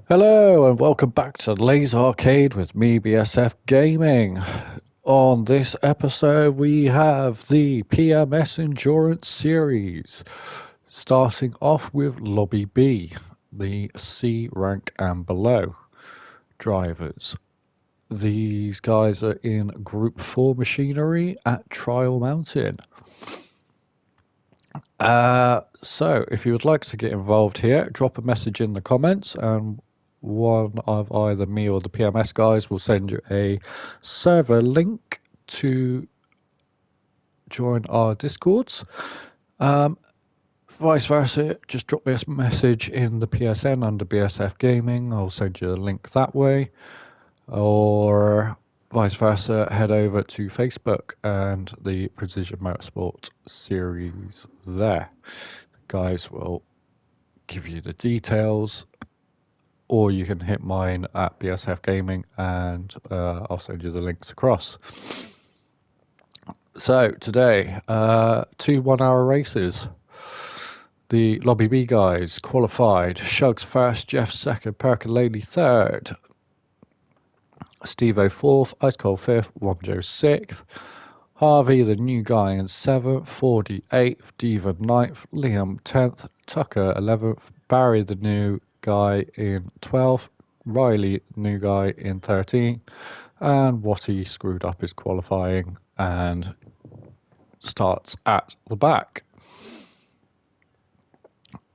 Hello and welcome back to LazArcade with me, BSF Gaming. On this episode, we have the PMS Endurance Series, starting off with Lobby B, the C rank and below drivers. These guys are in Group 4 machinery at Trial Mountain. So if you would like to get involved here, drop a message in the comments and one of either me or the PMS guys will send you a server link to join our discords. Vice versa, just drop me a message in the PSN under BSF Gaming. I'll send you a link that way. Or vice versa, head over to Facebook and the Precision Motorsport series there. The guys will give you the details, or you can hit mine at BSF Gaming and I'll send you the links across. So today, 2 1-hour races. The Lobby B guys qualified. Shugs first, Jeff second, Percolady third, Steve-O fourth, Ice Cold fifth, Womjo sixth, Harvey the new guy in seventh, Fordy eighth, Diva ninth, Liam 10th, Tucker 11th, Barry the new guy in 12th, Riley new guy in 13th, and Watty screwed up his qualifying and starts at the back.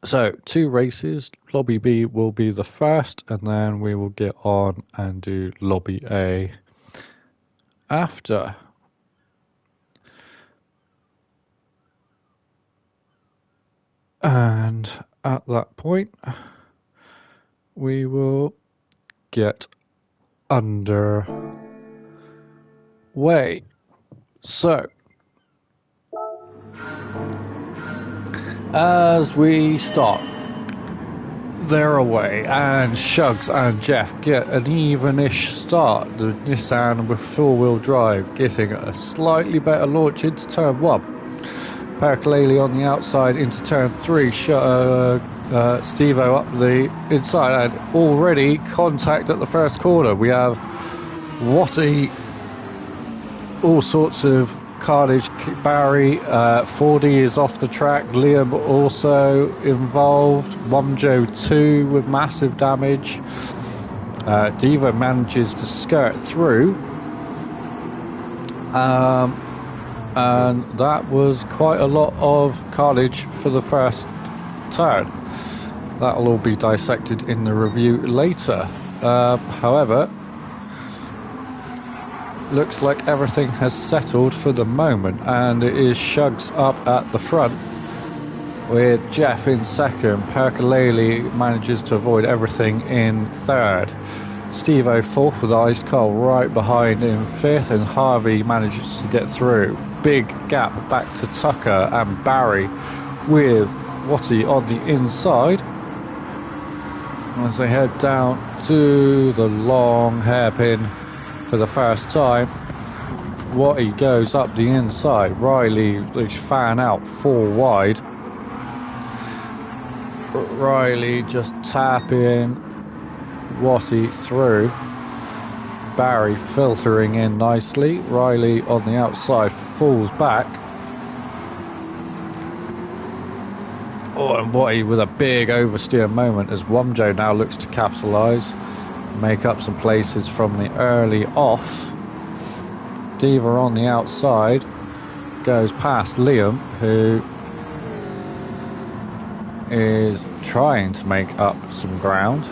So 2 races. Lobby B will be the first, and then we will get on and do Lobby A after. And at that point, we will get underway. So, as we start, they're away, and Shugs and Jeff get an even-ish start. The Nissan with four-wheel drive getting a slightly better launch into turn 1. Percolady on the outside into turn 3. Steve-O up the inside, and already contact at the first corner. We have Watty, all sorts of carnage. Barry, Fordy is off the track. Liam also involved. Womjo 2 with massive damage. Diva manages to skirt through. And that was quite a lot of carnage for the first turn. That'll all be dissected in the review later. However, looks like everything has settled for the moment, and it is Shugs up at the front with Jeff in second. Percolady manages to avoid everything in third. Steve-O fourth with Ice Cold right behind in fifth, and Harvey manages to get through. Big gap back to Tucker and Barry with Watty on the inside as they head down to the long hairpin for the first time. Watty goes up the inside. Riley is fan out 4 wide. Riley just tapping Watty through. Barry filtering in nicely. Riley on the outside falls back. Oh, and Watty with a big oversteer moment as Womjo now looks to capitalise, make up some places from the early off. Diva on the outside goes past Liam, who is trying to make up some ground.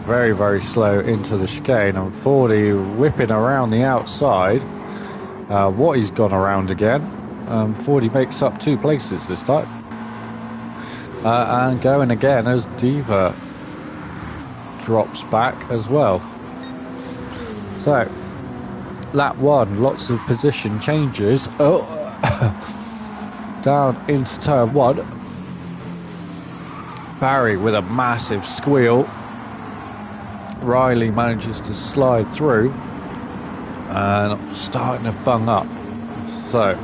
Very, very slow into the chicane, and Fordy whipping around the outside. Watty's gone around again. Fordy makes up 2 places this time. And going again as Diva drops back as well. So, lap 1, lots of position changes. Oh, down into turn 1. Barry with a massive squeal. Riley manages to slide through and starting to bung up. So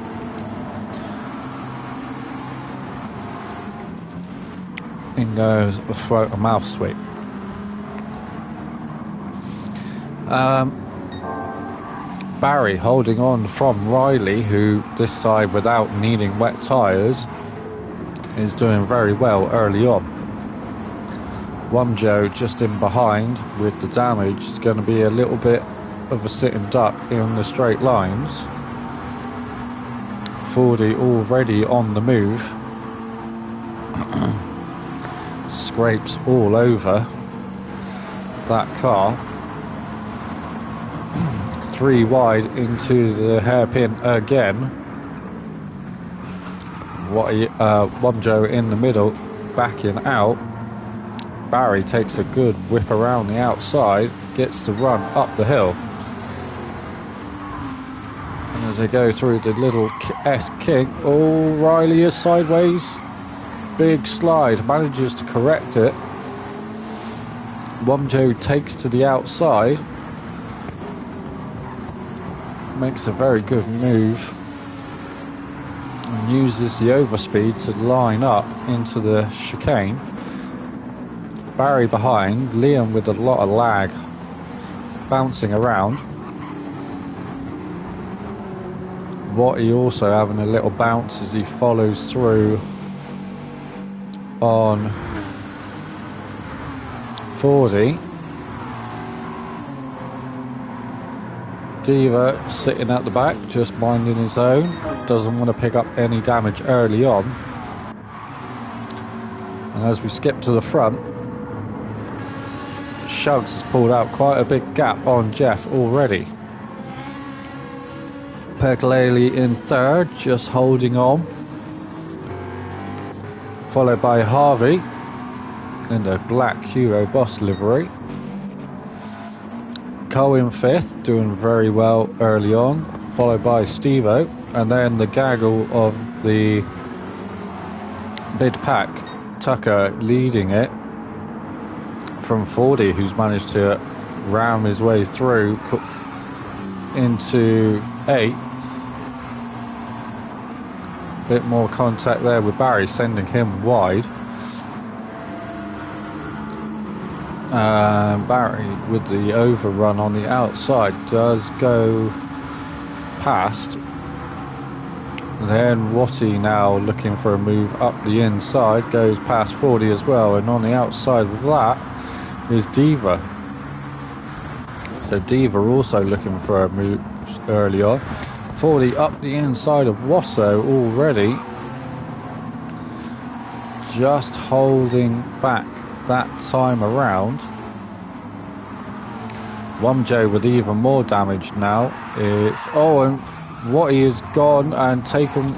In goes a throat and mouth sweep. Barry holding on from Riley, who this time without needing wet tyres is doing very well early on. Wumjo just in behind with the damage is going to be a little bit of a sitting duck in the straight lines. Fordy already on the move. Scrapes all over that car. 3 wide into the hairpin again. Wumjo in the middle, backing out. Barry takes a good whip around the outside, gets the run up the hill. And as they go through the little S-kink, oh, Riley is sideways. Big slide, manages to correct it. Wumjo takes to the outside. Makes a very good move. And uses the overspeed to line up into the chicane. Barry behind, Liam with a lot of lag, bouncing around. Watty also having a little bounce as he follows through on Fordy. Diva sitting at the back, just minding his own, doesn't want to pick up any damage early on. And as we skip to the front, Shugs has pulled out quite a big gap on Jeff already. Pergolesi in third, just holding on. Followed by Harvey in the black Hugo Boss livery. Cole in fifth, doing very well early on. Followed by Steve-O. And then the gaggle of the mid-pack, Tucker leading it from Fordy, who's managed to ram his way through into 8th. Bit more contact there with Barry, sending him wide. Barry with the overrun on the outside does go past. Then Watty now looking for a move up the inside, goes past Fordy as well, and on the outside of that is Diva. So Diva also looking for a move early on. Fordy up the inside of Wasso already. Just holding back that time around. Wumjo with even more damage now. And Watty is gone and taken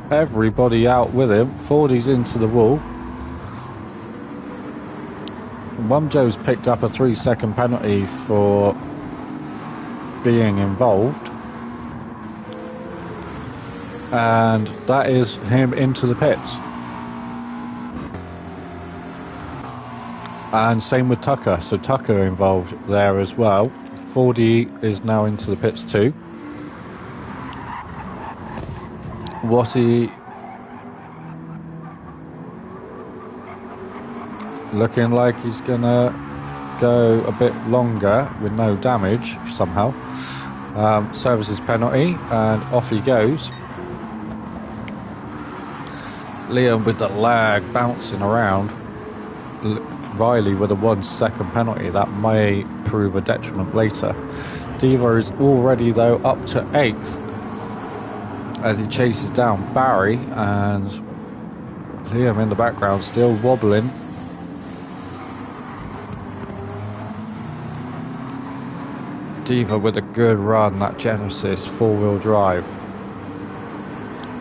everybody out with him. Fordy's into the wall. Wumjo's picked up a 3-second penalty for being involved. And that is him into the pits. And same with Tucker. So Tucker involved there as well. Fordy is now into the pits too. Watty looking like he's gonna go a bit longer with no damage somehow. Services penalty and off he goes. Liam with the lag bouncing around. Riley with a 1-second penalty that may prove a detriment later. Diva is already though up to 8th as he chases down Barry, and Liam in the background still wobbling. Diva with a good run, that Genesis 4-wheel drive,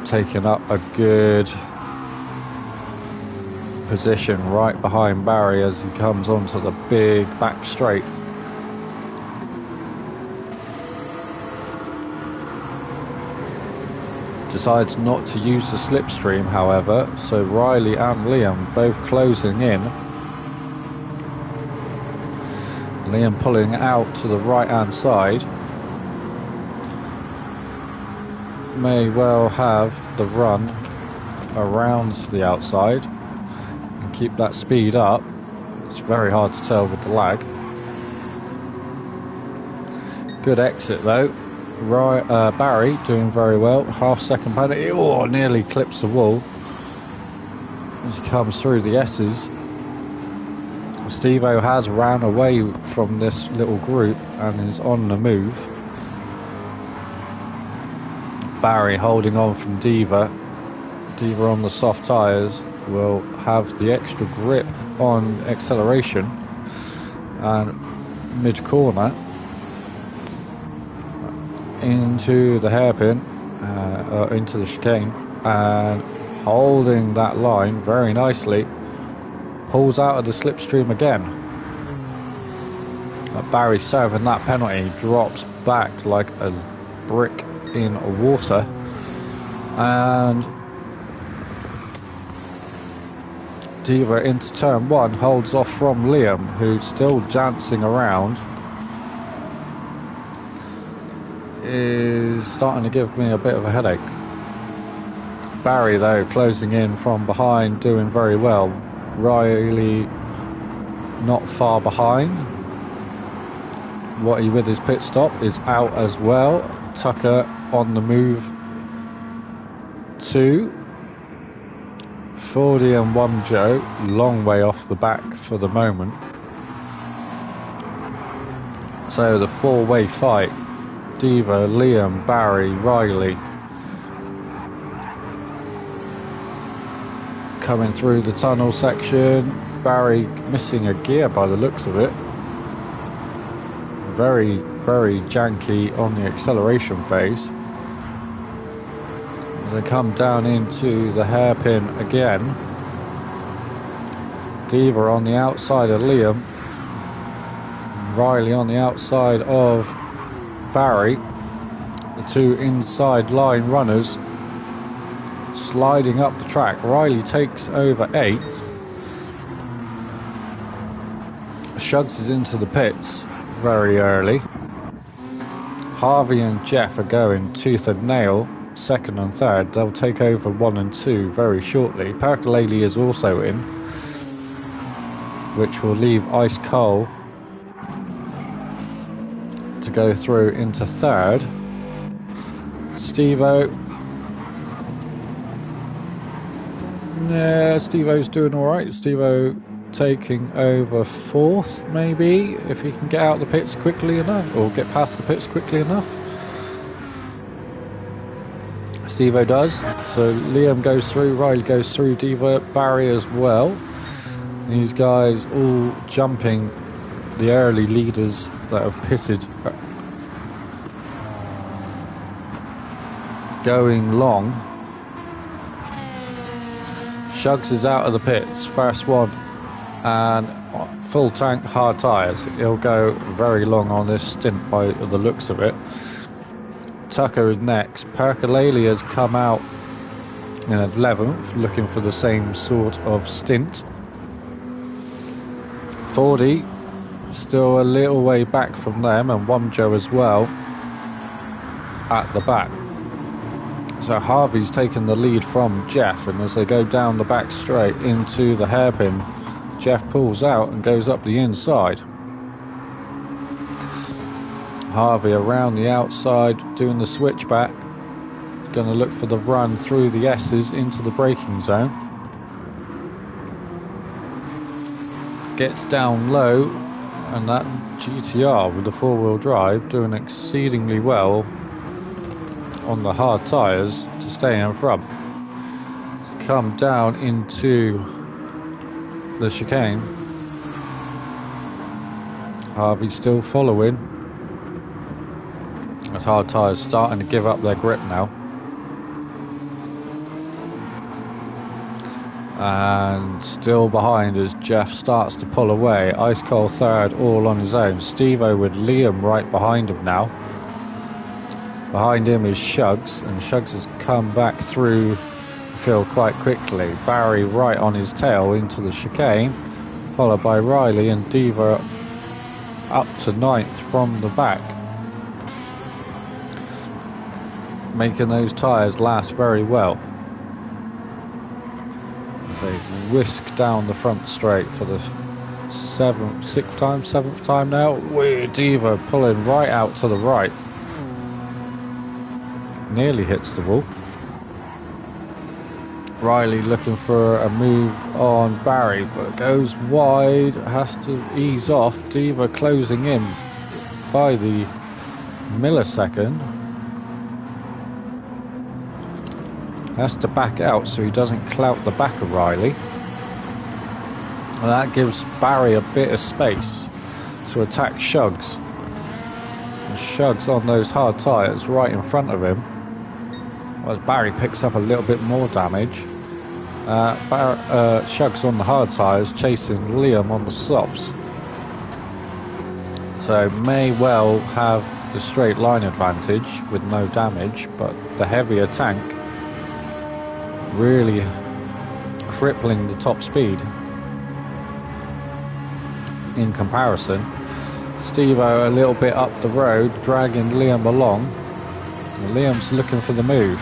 taking up a good position right behind Barry as he comes onto the big back straight. Decides not to use the slipstream, however, so Riley and Liam both closing in. Liam pulling out to the right hand side. May well have the run around the outside and keep that speed up. It's very hard to tell with the lag. Good exit though. Right, Barry doing very well. Half-second penalty. Oh, nearly clips the wall as he comes through the S's. Steve-O has ran away from this little group and is on the move. Barry holding on from Diva. Diva on the soft tyres will have the extra grip on acceleration and mid-corner into the hairpin, into the chicane, and holding that line very nicely, pulls out of the slipstream again. Barry serving that penalty, drops back like a brick in water, and Diva into turn one, holds off from Liam, who's still dancing around. Is starting to give me a bit of a headache. Barry though closing in from behind, doing very well. Riley not far behind. Watty with his pit stop is out as well. Tucker on the move too. Fordy and Wamjo long way off the back for the moment. So the four-way fight: Diva, Liam, Barry, Riley, coming through the tunnel section. Barry missing a gear by the looks of it. Very, very janky on the acceleration phase. As they come down into the hairpin again. Diva on the outside of Liam. Riley on the outside of Barry. The two inside line runners sliding up the track. Riley takes over 8th. Shugs is into the pits very early. Harvey and Jeff are going tooth and nail, 2nd and 3rd. They'll take over 1 and 2 very shortly. Percolele is also in, which will leave Ice Cole to go through into 3rd. Steve-O. Yeah, Steve-O's doing alright. Steve-O taking over 4th, maybe, if he can get out the pits quickly enough, or get past the pits quickly enough. Steve-O does. So Liam goes through, Riley goes through, Diva, Barry as well. These guys all jumping the early leaders that have pitted, going long. Shugs is out of the pits, first one, and full tank hard tyres. He'll go very long on this stint by the looks of it. Tucker is next. Percolele has come out in 11th, looking for the same sort of stint. Fordy still a little way back from them, and Wamjo as well at the back. So Harvey's taken the lead from Jeff, and as they go down the back straight into the hairpin, Jeff pulls out and goes up the inside. Harvey around the outside doing the switchback. He's going to look for the run through the S's into the braking zone. Gets down low, and that GTR with the four-wheel drive doing exceedingly well on the hard tyres to stay in front. Come down into the chicane. Harvey still following. As hard tyres starting to give up their grip now. And still behind as Jeff starts to pull away. Ice Cold 3rd all on his own. Steve-O with Liam right behind him now. Behind him is Shugs, and Shugs has come back through the field quite quickly. Barry right on his tail into the chicane, followed by Riley and Diva up to 9th from the back. Making those tyres last very well. So whisk down the front straight for the seventh time now. Weird Diva pulling right out to the right. Nearly hits the wall. Riley looking for a move on Barry, but goes wide, has to ease off. Diva closing in by the millisecond. Has to back out so he doesn't clout the back of Riley. And that gives Barry a bit of space to attack Shugs. And Shugs on those hard tyres right in front of him. As Barry picks up a little bit more damage. Shugs on the hard tyres chasing Liam on the softs. So may well have the straight line advantage with no damage, but the heavier tank really crippling the top speed in comparison. Steve-O a little bit up the road, dragging Liam along. And Liam's looking for the move.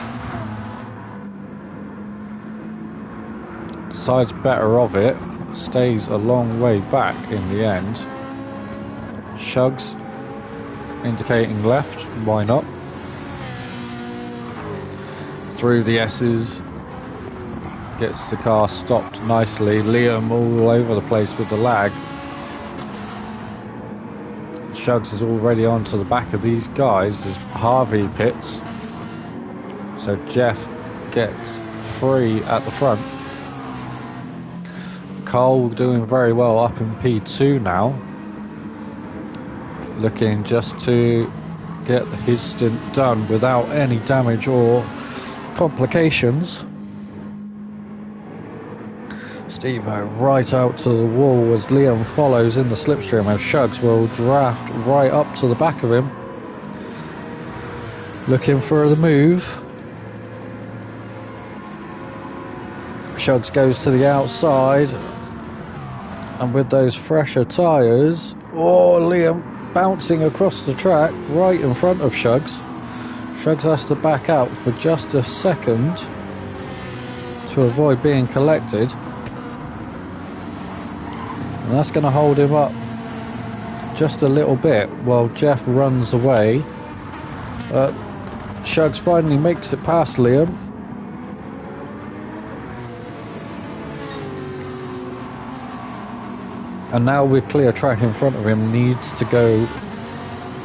Decides better of it, stays a long way back in the end. Shugs indicating left, why not? Through the S's, gets the car stopped nicely. Liam all over the place with the lag. Shugs is already onto the back of these guys as Harvey pits. So Jeff gets free at the front. Cole doing very well up in P2 now. Looking just to get his stint done without any damage or complications. Steve-O right out to the wall as Liam follows in the slipstream, and Shugs will draft right up to the back of him. Looking for the move. Shugs goes to the outside, and with those fresher tyres, Liam bouncing across the track right in front of Shugs. Shugs has to back out for just a second to avoid being collected. And that's going to hold him up just a little bit while Jeff runs away. Shugs finally makes it past Liam. And now with clear track in front of him, needs to go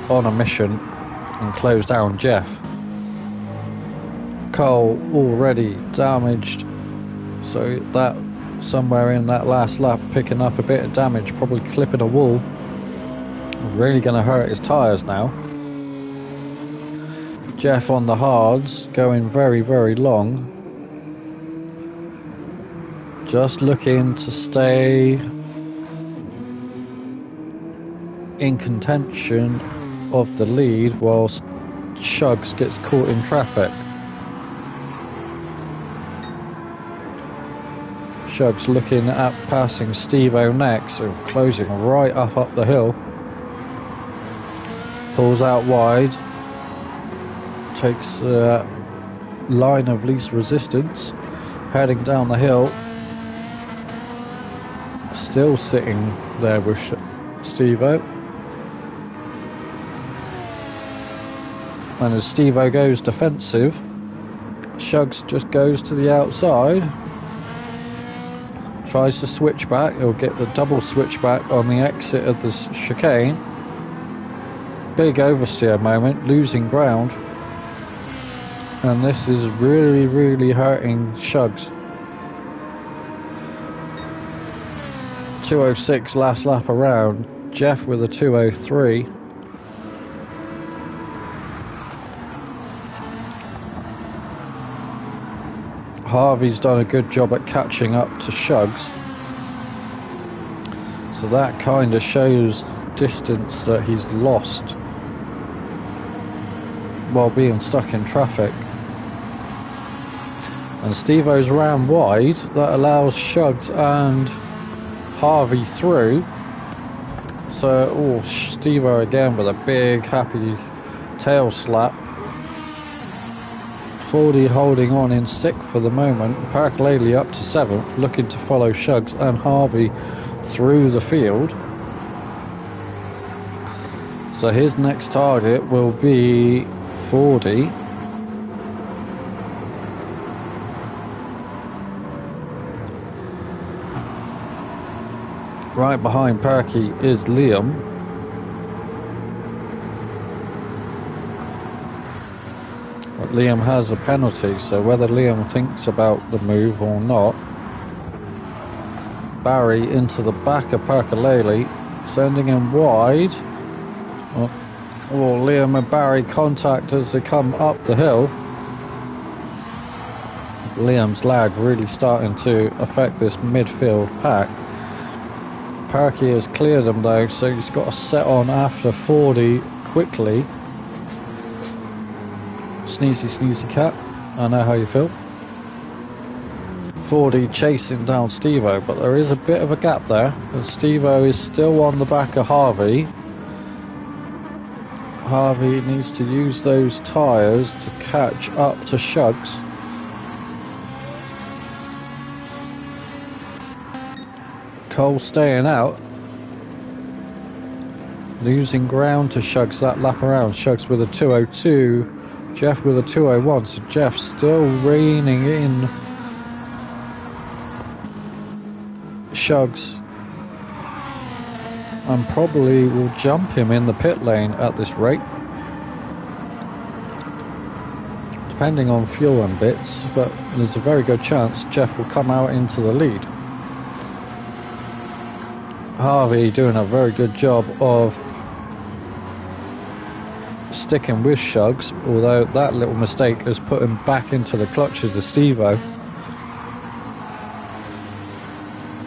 on a mission and close down Jeff. Cole already damaged, so that somewhere in that last lap picking up a bit of damage, probably clipping a wall. Really going to hurt his tyres now. Jeff on the hards, going very, very long. Just looking to stay in contention of the lead whilst Shugs gets caught in traffic. Shugs looking at passing Steve-O next and closing right up the hill. Pulls out wide. Takes the line of least resistance. Heading down the hill. Still sitting there with Steve-O. And as Steve-O goes defensive, Shugs just goes to the outside. Tries to switch back. He'll get the double switch back on the exit of the chicane. Big oversteer moment, losing ground. And this is really, really hurting Shugs. 2:06 last lap around. Jeff with a 2:03. Harvey's done a good job at catching up to Shugs. So that kind of shows distance that he's lost while being stuck in traffic. And Steve-O's ran wide. That allows Shugs and Harvey through. So, Steve-O again with a big happy tail slap. 40 holding on in 6th for the moment. Percolele up to 7th, looking to follow Shugs and Harvey through the field. So his next target will be 40. Right behind Perky is Liam. But Liam has a penalty, so whether Liam thinks about the move or not. Barry into the back of Percolele, sending him wide. Liam and Barry contact as they come up the hill. Liam's lag really starting to affect this midfield pack. Perky has cleared him though, so he's got to set on after 40 quickly. Sneezy cat, I know how you feel. 40 chasing down Steve-O, but there is a bit of a gap there. Steve-O is still on the back of Harvey. Harvey needs to use those tyres to catch up to Shugs. Cole staying out. Losing ground to Shugs that lap around. Shugs with a 2:02. Jeff with a 2:01. So Jeff still reining in Shugs. And probably will jump him in the pit lane at this rate. Depending on fuel and bits, but there's a very good chance Jeff will come out into the lead. Harvey doing a very good job of sticking with Shugs, although that little mistake has put him back into the clutches of Steve-O.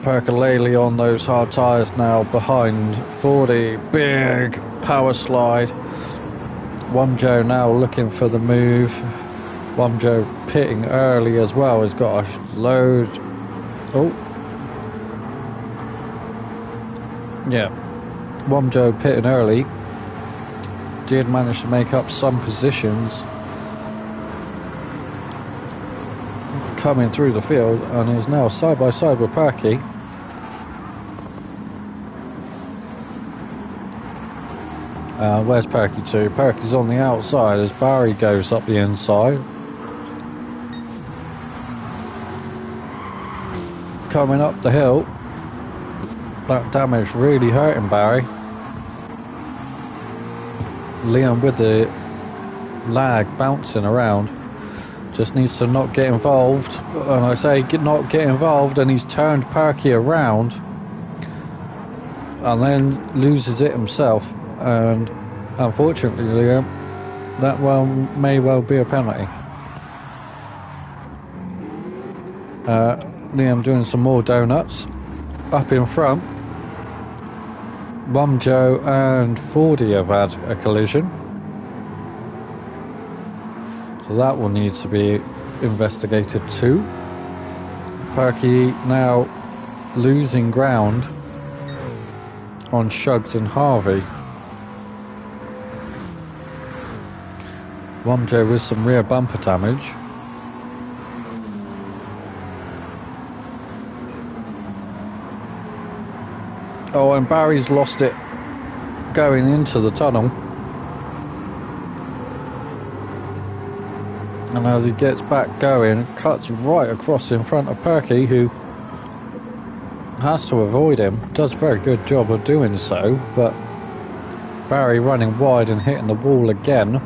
Percolele on those hard tyres now behind 40. Big power slide. Wamjo now looking for the move. Wamjo pitting early as well. He's got a load. Oh. Yeah. Wamjo pitting early. Did manage to make up some positions. Coming through the field and is now side by side with Perky. Where's Perky to? Perky's on the outside as Barry goes up the inside. Coming up the hill. That damage really hurting Barry. Liam with the lag bouncing around. Just needs to not get involved. And I say not get involved, and he's turned Perky around. And then loses it himself. And unfortunately, Liam, that may well be a penalty. Liam doing some more donuts. Up in front, Wamjo and 40 have had a collision. So that will need to be investigated too. Perky now losing ground on Shugs and Harvey. Wamjo with some rear bumper damage. Oh, and Barry's lost it going into the tunnel. And as he gets back going, cuts right across in front of Perky, who has to avoid him. Does a very good job of doing so, but Barry running wide and hitting the wall again.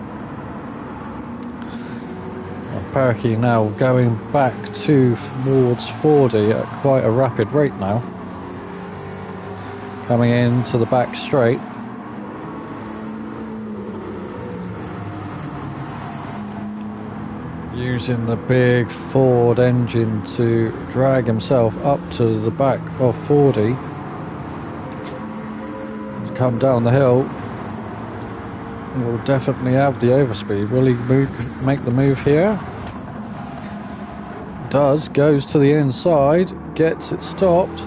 Perky now going back towards 40 at quite a rapid rate now. Coming into the back straight. Using the big Ford engine to drag himself up to the back of 40. Come down the hill. Will definitely have the overspeed. Will he make the move here? Does. Goes to the inside. Gets it stopped.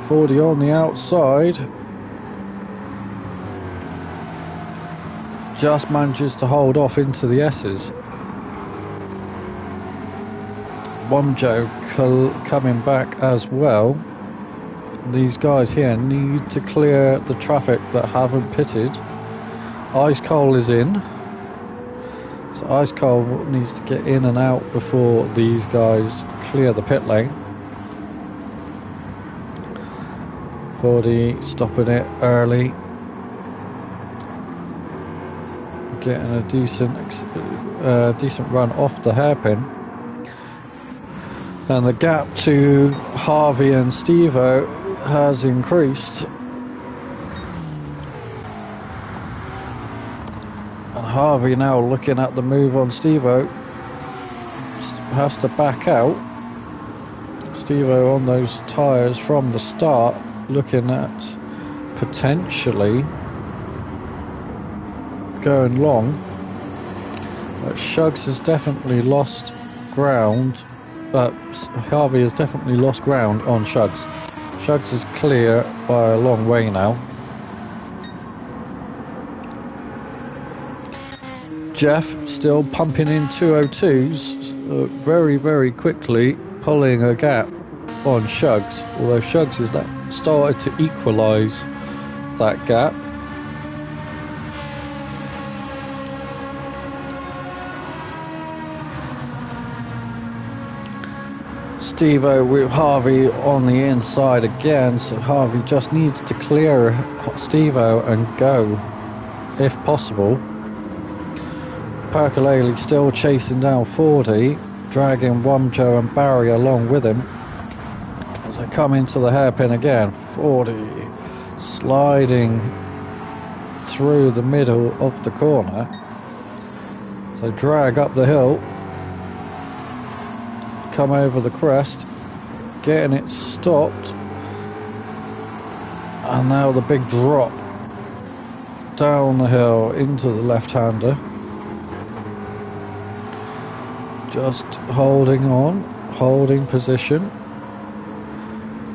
40 on the outside. just manages to hold off into the S's. Womjo coming back as well. These guys here need to clear the traffic that haven't pitted. Ice Cold is in. So Ice Cold needs to get in and out before these guys clear the pit lane. 40 stopping it early. Getting a decent run off the hairpin. And the gap to Harvey and Steve-O has increased. And Harvey now looking at the move on Steve-O has to back out. Steve-O on those tyres from the start, looking at potentially going long. But Shugs has definitely lost ground. Harvey has definitely lost ground on Shugs. Shugs is clear by a long way now. Jeff still pumping in 202s, very, very quickly pulling a gap on Shugs, although Shugs has started to equalise that gap. Steve-O with Harvey on the inside again, so Harvey just needs to clear Steve-O and go, if possible. Percolele still chasing down 40, dragging Womjo and Barry along with him. As they come into the hairpin again, 40 sliding through the middle of the corner. So drag up the hill. Come over the crest, getting it stopped, and now the big drop down the hill into the left-hander. Just holding on, holding position.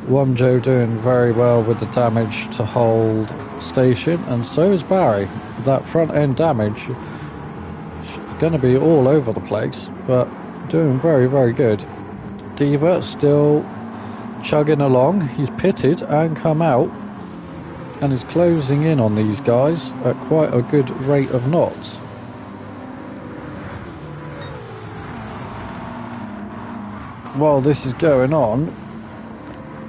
Womjo doing very well with the damage to hold station, and so is Barry. That front end damage is going to be all over the place, but doing very, very good. Diva still chugging along. He's pitted and come out and is closing in on these guys at quite a good rate of knots. While this is going on,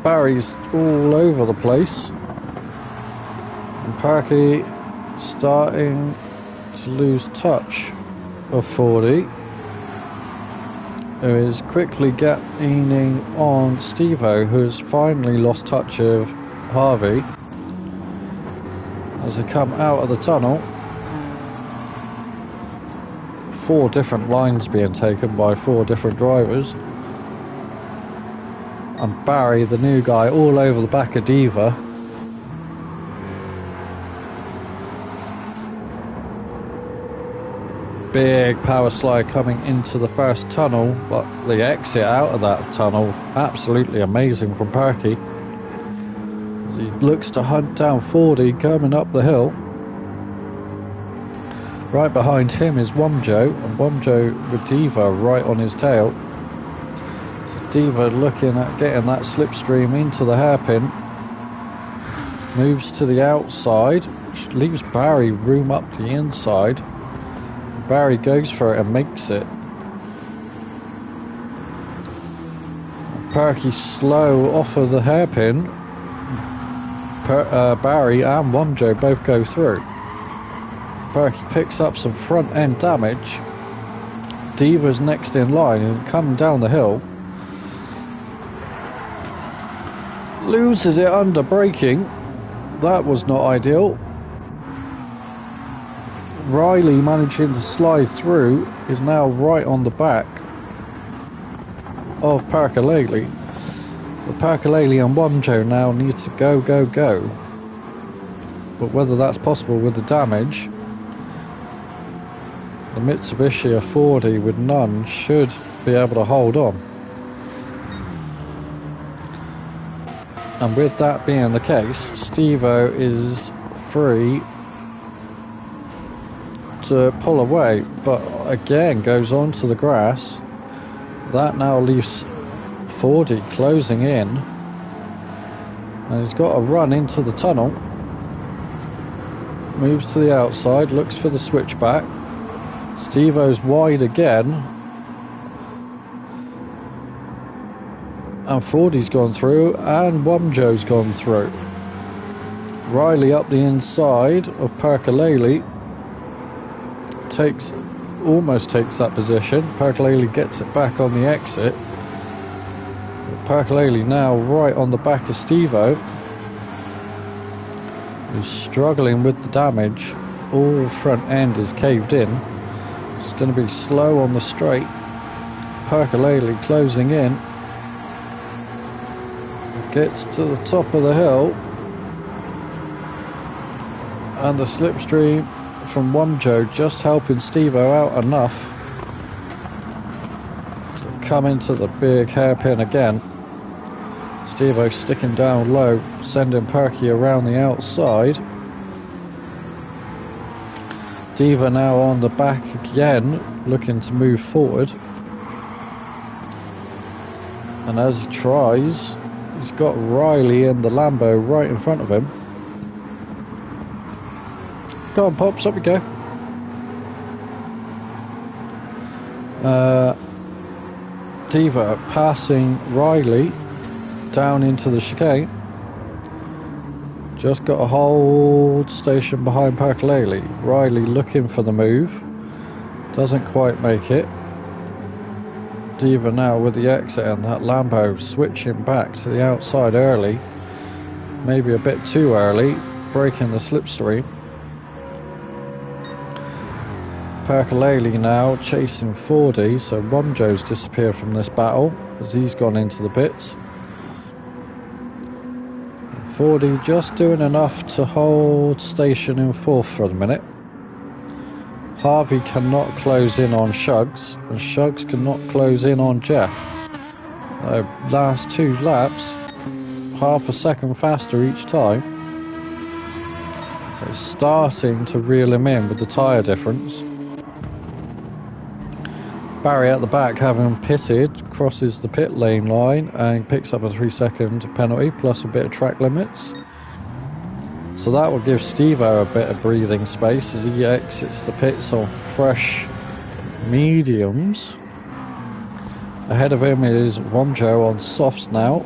Barry's all over the place, and Parky starting to lose touch of 40, who is quickly gaining on Steve-O, who has finally lost touch of Harvey. As they come out of the tunnel, 4 different lines being taken by 4 different drivers. And Barry, the new guy, all over the back of Diva. Big power slide coming into the first tunnel, but the exit out of that tunnel, absolutely amazing from Perky. As he looks to hunt down 40 coming up the hill. Right behind him is Womjo, and Womjo with Diva right on his tail. So Diva looking at getting that slipstream into the hairpin. Moves to the outside, which leaves Barry room up the inside. Barry goes for it and makes it. Perky slow off of the hairpin. Barry and Womjo both go through. Perky picks up some front end damage. Diva's next in line and coming down the hill. Loses it under braking. That was not ideal. Riley managing to slide through is now right on the back of Percolele. But Percolele and Womjo now need to go. But whether that's possible with the damage, the Mitsubishi A40 with none should be able to hold on. And with that being the case, Steve-O is free to pull away, but again goes onto the grass. That now leaves Fordy closing in, and he's got to run into the tunnel. Moves to the outside, looks for the switchback. Steve-O's wide again, and Fordy's gone through, and Wumjo's gone through. Riley up the inside of Perkalele, almost takes that position. Perkalele gets it back on the exit. Perkalele now right on the back of Steve-O, who's struggling with the damage. All front end is caved in. It's going to be slow on the straight. Perkalele closing in. Gets to the top of the hill, and the slipstream from Wumjo just helping Steve-O out enough to come into the big hairpin again. Steve-O sticking down low, sending Perky around the outside. Diva now on the back again, looking to move forward. And as he tries, he's got Riley in the Lambo right in front of him. Go on, Pops, up we go. Diva passing Riley down into the chicane. Just got a hold station behind Perkalele. Riley looking for the move. Doesn't quite make it. Diva now with the exit, and that Lambo switching back to the outside early. Maybe a bit too early, breaking the slipstream. Perkalele now chasing Fordy, so Wumjo's disappeared from this battle as he's gone into the pits. Fordy just doing enough to hold station in fourth for the minute. Harvey cannot close in on Shugs, and Shugs cannot close in on Jeff. Last two laps, half a second faster each time. So it's starting to reel him in with the tyre difference. Barry at the back, having pitted, crosses the pit lane line and picks up a 3-second penalty plus a bit of track limits. So that will give Steve-O a bit of breathing space as he exits the pits on fresh mediums. Ahead of him is Wumjo on softs now.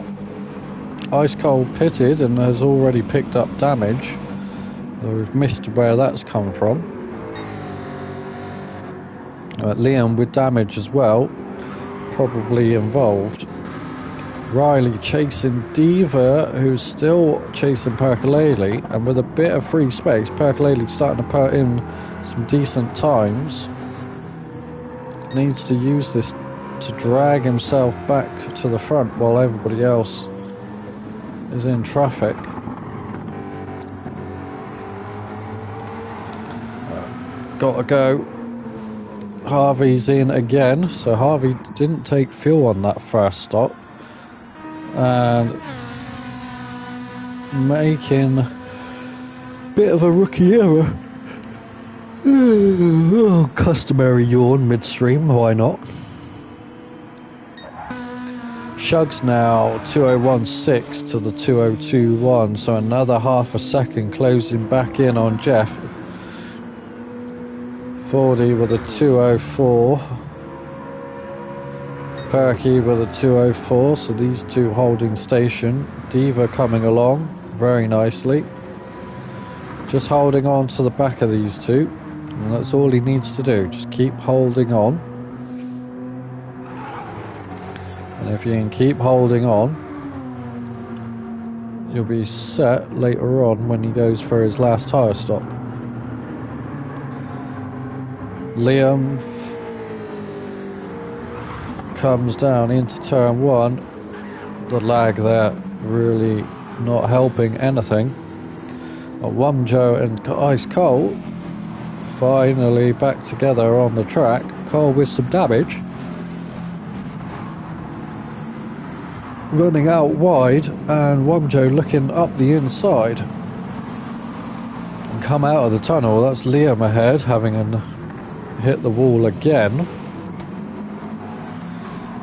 Ice Cold pitted and has already picked up damage. We've missed where that's come from. Liam with damage as well, probably involved. Riley chasing Diva, who's still chasing Perkalele, and with a bit of free space, Perkalele starting to put in some decent times. Needs to use this to drag himself back to the front while everybody else is in traffic. Gotta go. Harvey's in again, so Harvey didn't take fuel on that first stop, and making a bit of a rookie error. Customary yawn midstream, why not? Shugs now 2016 to the 2021, so another half a second closing back in on Jeff. Fordy with a 204, Perky with a 204, so these two holding station. Diva coming along very nicely, just holding on to the back of these two, and that's all he needs to do, just keep holding on. And if you can keep holding on, you'll be set later on when he goes for his last tyre stop. Liam comes down into turn one. The lag there really not helping anything. Wumjo and Ice Cold finally back together on the track. Cole with some damage. Running out wide, and Wumjo looking up the inside. come out of the tunnel. That's Liam ahead, having hit the wall again.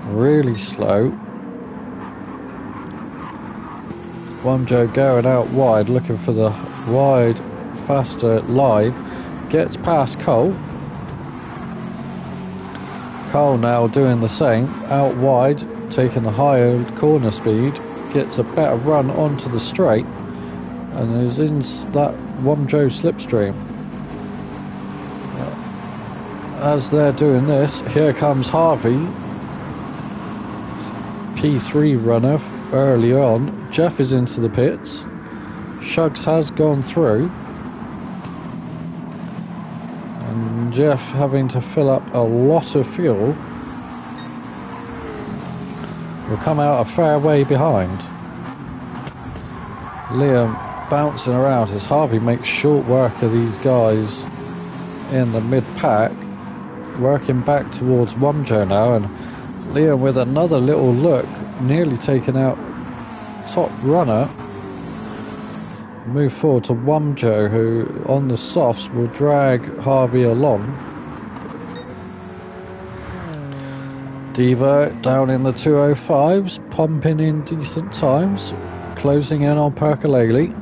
Really slow. Wamjo going out wide, looking for the wide, faster line. Gets past Cole. Cole now doing the same, out wide, taking the higher corner speed. Gets a better run onto the straight, and is in that Wamjo slipstream. As they're doing this, here comes Harvey, P3 runner early on. Jeff is into the pits. Shugs has gone through, and Jeff having to fill up a lot of fuel will come out a fair way behind. Liam bouncing around as Harvey makes short work of these guys in the mid-pack, working back towards Wamjo now, and Liam with another little look, nearly taking out top runner. Move forward to Wamjo, who on the softs will drag Harvey along. Diva down in the 205s, pumping in decent times, closing in on Percolele.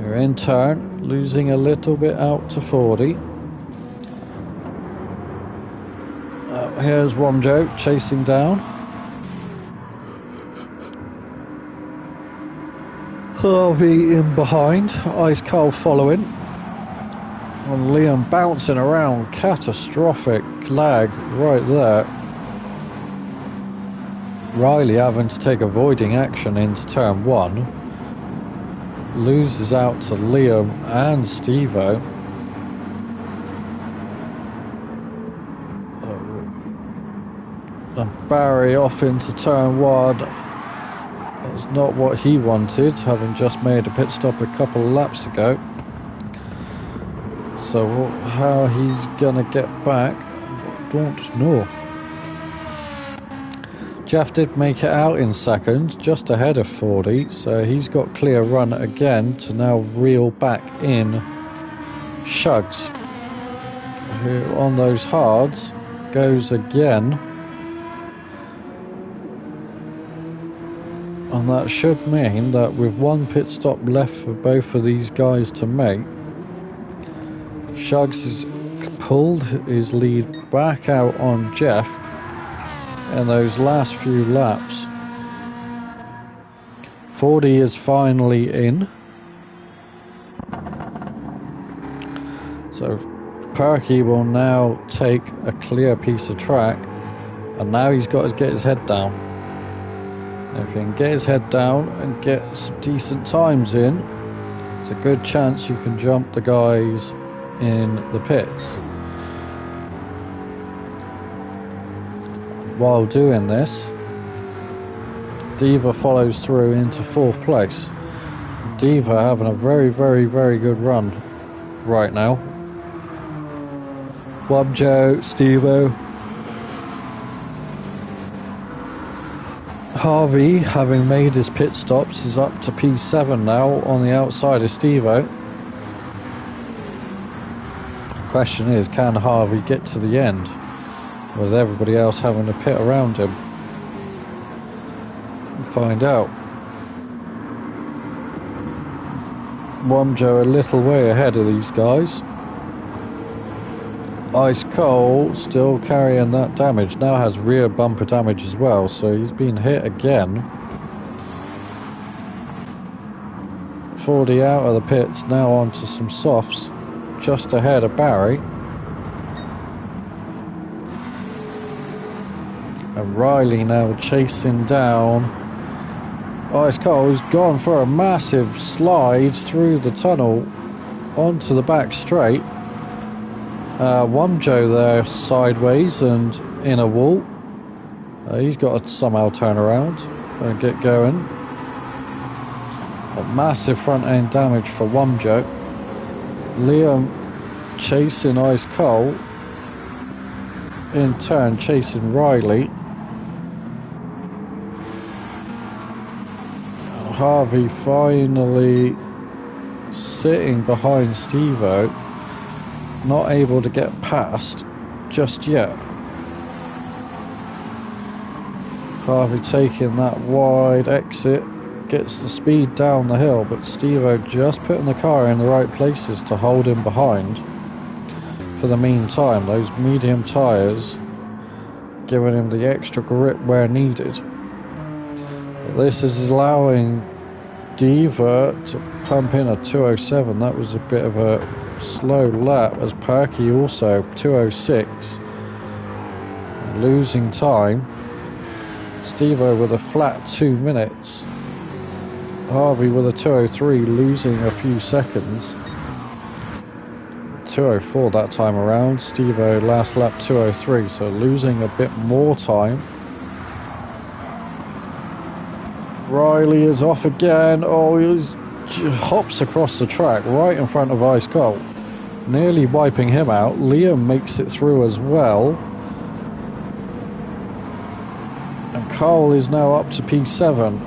You're in turn, losing a little bit out to 40. Here's Wamjo chasing down. Harvey in behind, Ice Cold following. And Liam bouncing around, catastrophic lag right there. Riley having to take avoiding action into turn 1. Loses out to Liam and Steve-O. And Barry off into turn 1. That's not what he wanted, having just made a pit stop a couple of laps ago. So how he's gonna get back, don't know. Jeff did make it out in second, just ahead of 40, so he's got clear run again to now reel back in Shugs, who on those hards goes again. And that should mean that with one pit stop left for both of these guys to make, Shugs has pulled his lead back out on Jeff in those last few laps. 40 is finally in. So Perky will now take a clear piece of track, and now he's got to get his head down. If he can get his head down and get some decent times in, it's a good chance you can jump the guys in the pits. While doing this, Diva follows through into 4th place. Diva having a very, very, very good run right now. Wamjo, Steve-O. Harvey, having made his pit stops, is up to P7 now on the outside of Steve-O. The question is, can Harvey get to the end with everybody else having to pit around him? We'll find out. Wamjo a little way ahead of these guys. Ice Cole still carrying that damage, now has rear bumper damage as well, so he's been hit again. 40 out of the pits, now onto some softs, just ahead of Barry. And Riley now chasing down. Ice Cole's gone for a massive slide through the tunnel onto the back straight. Wamjo there sideways and in a wall. He's got to somehow turn around and get going. A massive front end damage for Wamjo. Liam chasing Ice Cole, in turn chasing Riley. Harvey finally sitting behind Steve-O, not able to get past just yet. Harvey taking that wide exit, gets the speed down the hill, but Steve-O just putting the car in the right places to hold him behind for the meantime. Those medium tyres giving him the extra grip where needed. This is allowing Diva to pump in a 207. That was a bit of a slow lap, as Perky also 206, losing time. Steve-O with a flat 2 minutes. Harvey with a 203, losing a few seconds. 204 that time around. Steve-O last lap 203, so losing a bit more time. Riley is off again. Oh, he hops across the track right in front of Ice Colt, nearly wiping him out. Liam makes it through as well. And Cole is now up to P7.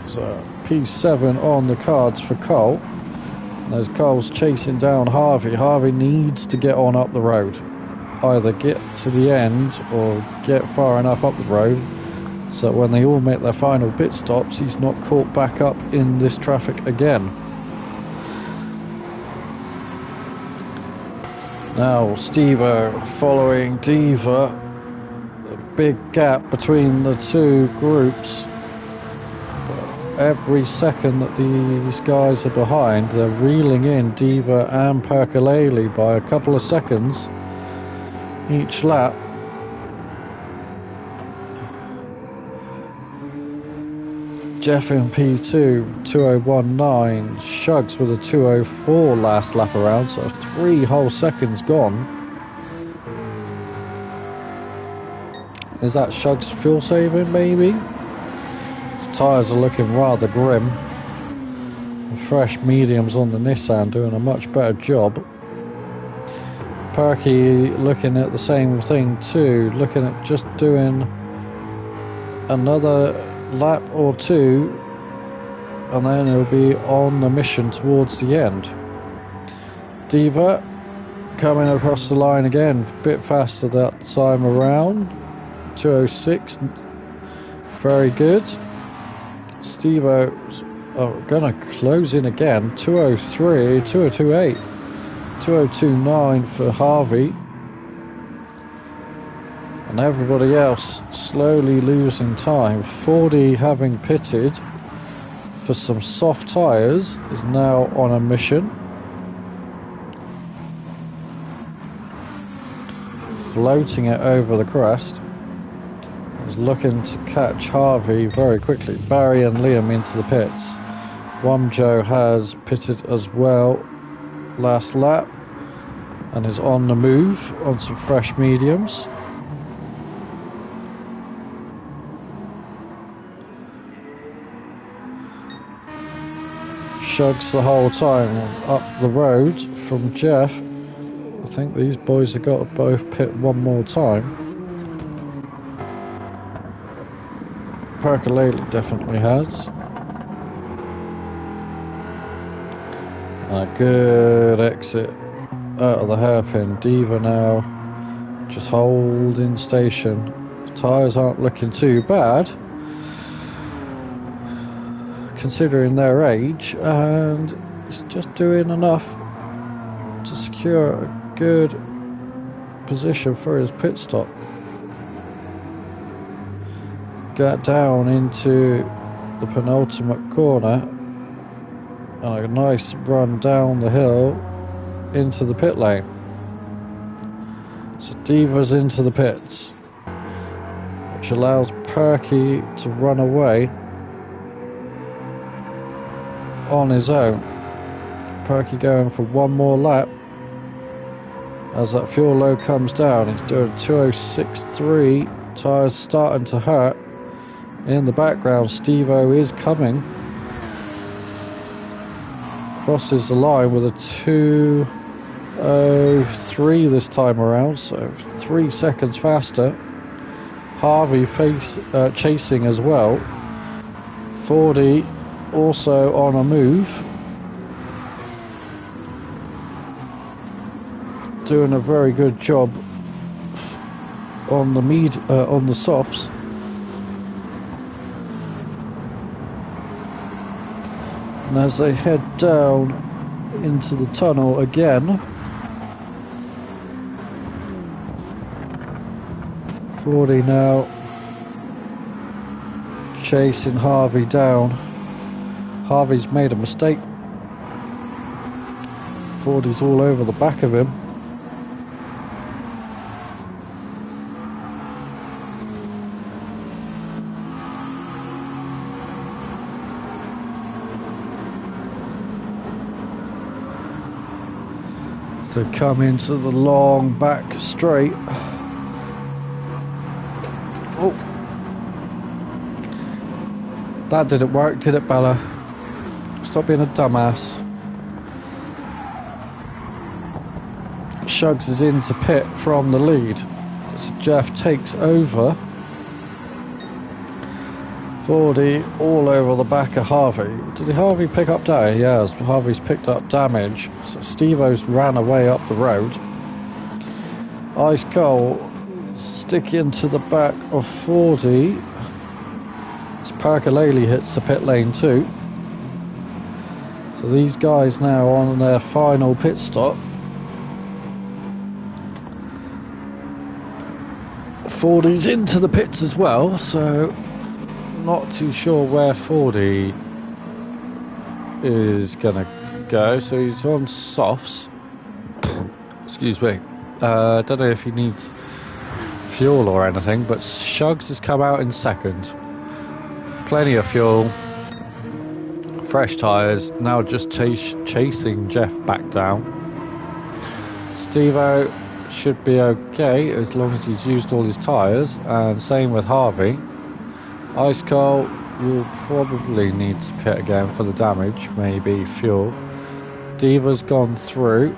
So P7 on the cards for Cole. And as Cole's chasing down Harvey, Harvey needs to get on up the road. Either get to the end or get far enough up the road so when they all make their final pit stops, he's not caught back up in this traffic again. Now Steve-O following Diva. A big gap between the two groups. Every second that these guys are behind, they're reeling in Diva and Percolele by a couple of seconds each lap. Jeff in P2, 2019. Shugs with a 204 last lap around, so 3 whole seconds gone. Is that Shugs fuel saving, maybe? His tyres are looking rather grim. The fresh mediums on the Nissan doing a much better job. Perky looking at the same thing too, looking at just doing another lap or two and then he'll be on the mission towards the end. Diva coming across the line again, a bit faster that time around, 206, very good. Steve-O's gonna close in again, 203, 2028, 2029 for Harvey. And everybody else slowly losing time. 40 having pitted for some soft tyres is now on a mission. Floating it over the crest. Is looking to catch Harvey very quickly. Barry and Liam into the pits. Wamjo has pitted as well last lap and is on the move on some fresh mediums. Shugs the whole time up the road from Jeff. I think these boys have got to both pit one more time. Percolele definitely has. A good exit out of the hairpin. Diva now just holding station. The tyres aren't looking too bad considering their age, and he's just doing enough to secure a good position for his pit stop. Got down into the penultimate corner and a nice run down the hill into the pit lane. So Diva's into the pits, which allows Perky to run away on his own. Perky going for one more lap as that fuel load comes down. He's doing 206.3. Tyres starting to hurt. In the background, Steve-O is coming. Crosses the line with a 2:03 this time around, so 3 seconds faster. Harvey chasing as well. 40 also on a move, doing a very good job on the on the softs. And as they head down into the tunnel again, 40 now chasing Harvey down. Harvey's made a mistake. 40's all over the back of him. So come into the long back straight. Oh, that didn't work, did it, Bella? Stop being a dumbass. Shugs is into pit from the lead. So Jeff takes over. 40 all over the back of Harvey. Did Harvey pick up damage? Yes, Harvey's picked up damage. So Steve-O's ran away up the road. Ice Cold sticking to the back of 40. As Parkalele hits the pit lane too. So these guys now on their final pit stop. 40's into the pits as well, so not too sure where 40 is gonna go. So he's on softs. Excuse me. Don't know if he needs fuel or anything, but Shugs has come out in second. Plenty of fuel, fresh tyres, now just chasing Jeff back down. Steve-O should be okay as long as he's used all his tyres, and same with Harvey. Ice Cold will probably need to pit again for the damage, maybe fuel. Diva's gone through,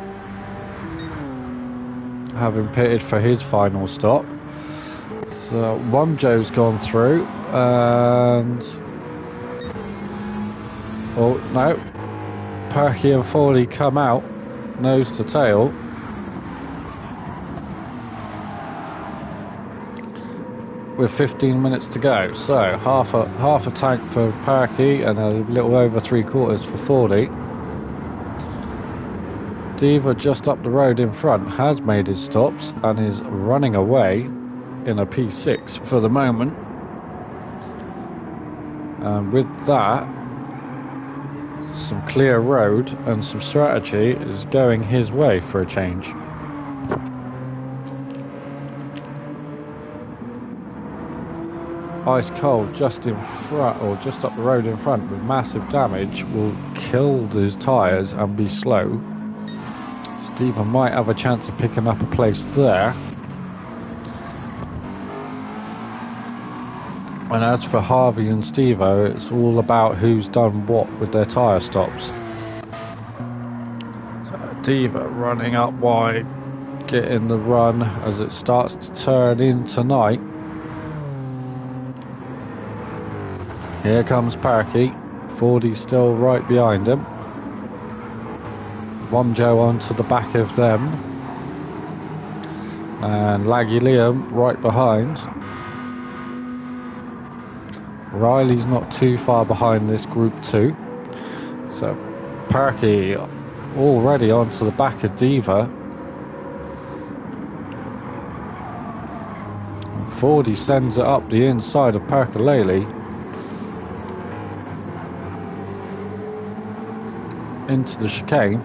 having pitted for his final stop. So Wumjo's gone through, and oh no, Perky and 40 come out nose to tail. With 15 minutes to go, so half a tank for Perky and a little over 3/4 for 40. Diva just up the road in front has made his stops and is running away in a P6 for the moment. And with that, some clear road and some strategy is going his way for a change. Ice Cold just in front, or just up the road in front with massive damage, will kill his tyres and be slow. Stephen might have a chance of picking up a place there. And as for Harvey and Steve-O, it's all about who's done what with their tyre stops. So Diva running up wide, getting the run as it starts to turn into night. Here comes Parky, 40 still right behind him. Wumjo onto the back of them. And Laggy Liam right behind. Riley's not too far behind this group too. So Parky already onto the back of Diva. 40 sends it up the inside of Parkalele. Into the chicane.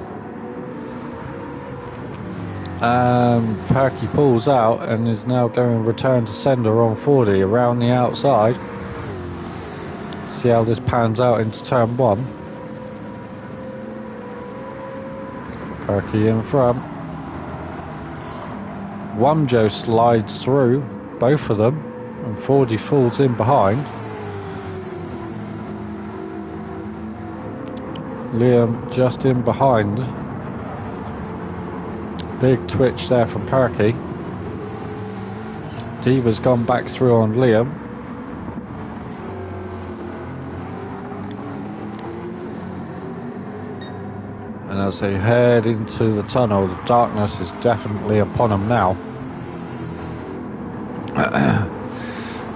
Perky pulls out and is now going to return to sender on 40 around the outside. See how this pans out into turn 1. Perky in front. Wumjo slides through, both of them, and 40 falls in behind. Liam just in behind. Big twitch there from Perky. Diva's gone back through on Liam. As they head into the tunnel, the darkness is definitely upon them now.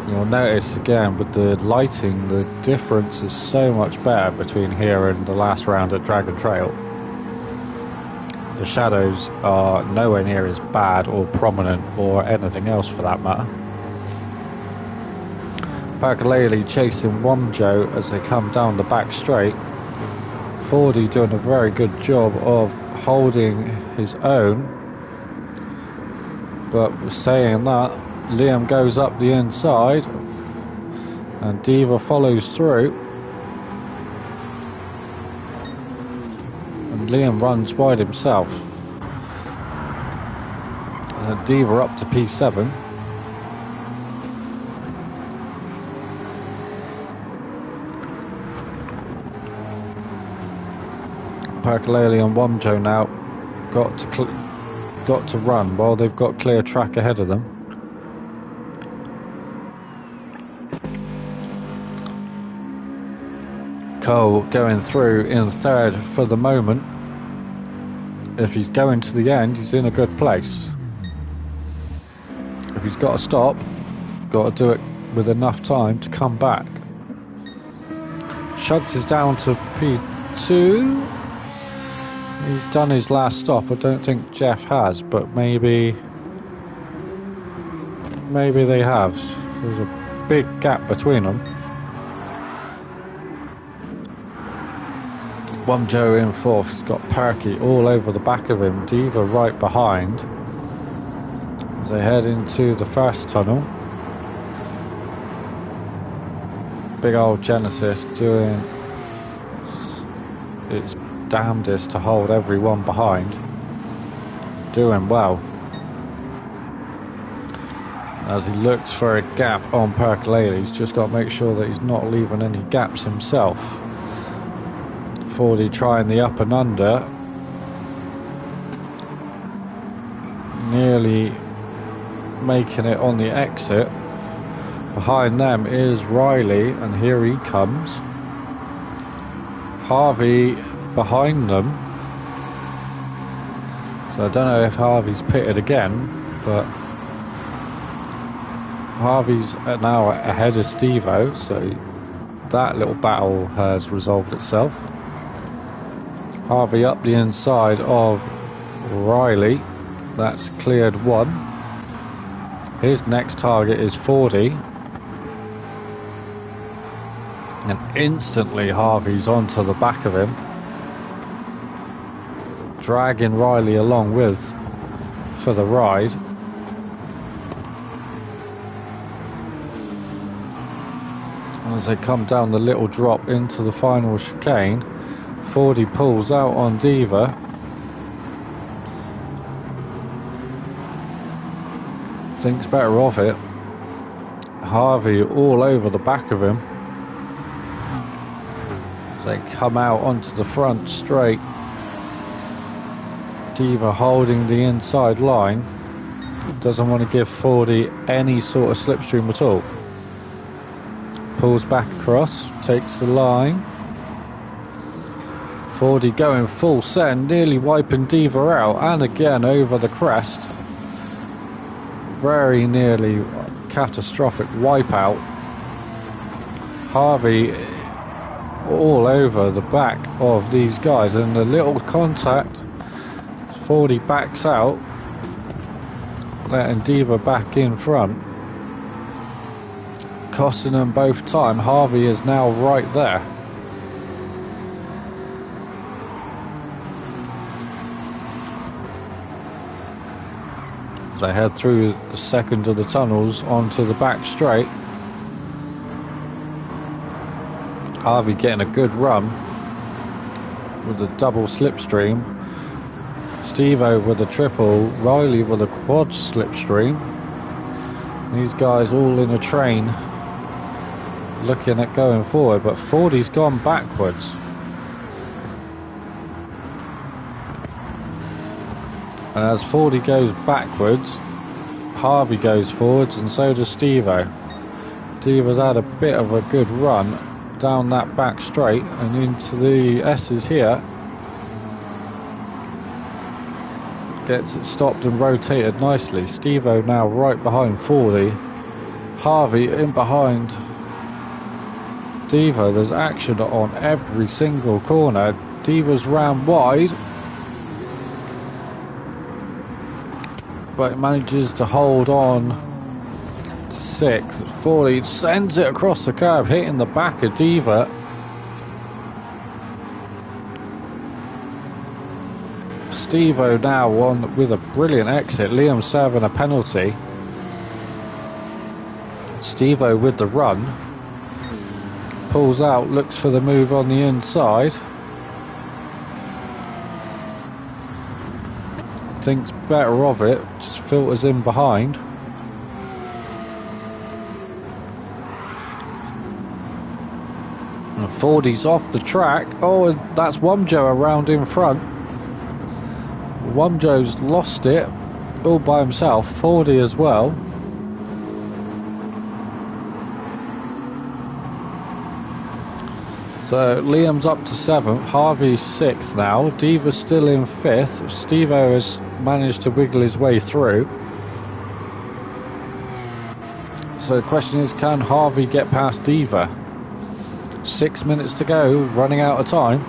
You'll notice again with the lighting, the difference is so much better between here and the last round at Dragon Trail. The shadows are nowhere near as bad or prominent or anything else for that matter. Percolele chasing Womjo as they come down the back straight. Fordy doing a very good job of holding his own, but saying that, Liam goes up the inside and Diva follows through, and Liam runs wide himself. And Diva up to P7. Percolele and Womjo now got to run while they've got clear track ahead of them. Cole going through in third for the moment. If he's going to the end, he's in a good place. If he's got to stop, got to do it with enough time to come back. Shugs is down to P2. He's done his last stop. I don't think Jeff has, but maybe they have. There's a big gap between them. Womjo in fourth. He's got Perky all over the back of him. Diva right behind. As they head into the first tunnel. Big old Genesis doing its damnedest to hold everyone behind. Doing well. As he looks for a gap on Percolele, he's just got to make sure that he's not leaving any gaps himself. Fordy trying the up and under. Nearly making it on the exit. Behind them is Riley, and here he comes. Harvey behind them. So I don't know if Harvey's pitted again, but Harvey's now ahead of Steve-O, so that little battle has resolved itself. Harvey up the inside of Riley. That's cleared one. His next target is 40. And instantly Harvey's onto the back of him, dragging Riley along with for the ride. As they come down the little drop into the final chicane, Fordy pulls out on Diva. Thinks better of it. Harvey all over the back of him. As they come out onto the front straight. Diva holding the inside line. Doesn't want to give Fordy any sort of slipstream at all. Pulls back across, takes the line. Fordy going full send, nearly wiping Diva out, and again over the crest. Very nearly catastrophic wipeout. Harvey all over the back of these guys, and the little contact. Fordy backs out, letting Diva back in front. Costing them both time. Harvey is now right there. As they head through the second of the tunnels onto the back straight. Harvey getting a good run with the double slipstream. Steve-O with a triple. Riley with a quad slipstream. These guys all in a train looking at going forward, but Fordy's gone backwards. And as Fordy goes backwards, Harvey goes forwards, and so does Steve-O. Diva's had a bit of a good run down that back straight and into the S's here. Gets it stopped and rotated nicely. Steve-O now right behind 40. Harvey in behind Devo. There's action on every single corner. Devo's ran wide, but manages to hold on to 6th. 40 sends it across the curb, hitting the back of Diva. Steve-O now on with a brilliant exit. Liam serving a penalty. Steve-O with the run. Pulls out, looks for the move on the inside. Thinks better of it, just filters in behind. And 40's off the track. Oh, and that's Womjo around in front. Womjo's lost it all by himself. 40 as well. So Liam's up to 7th, Harvey's 6th now, Diva's still in 5th, Steve-O has managed to wiggle his way through. So the question is, can Harvey get past Diva? 6 minutes to go, running out of time.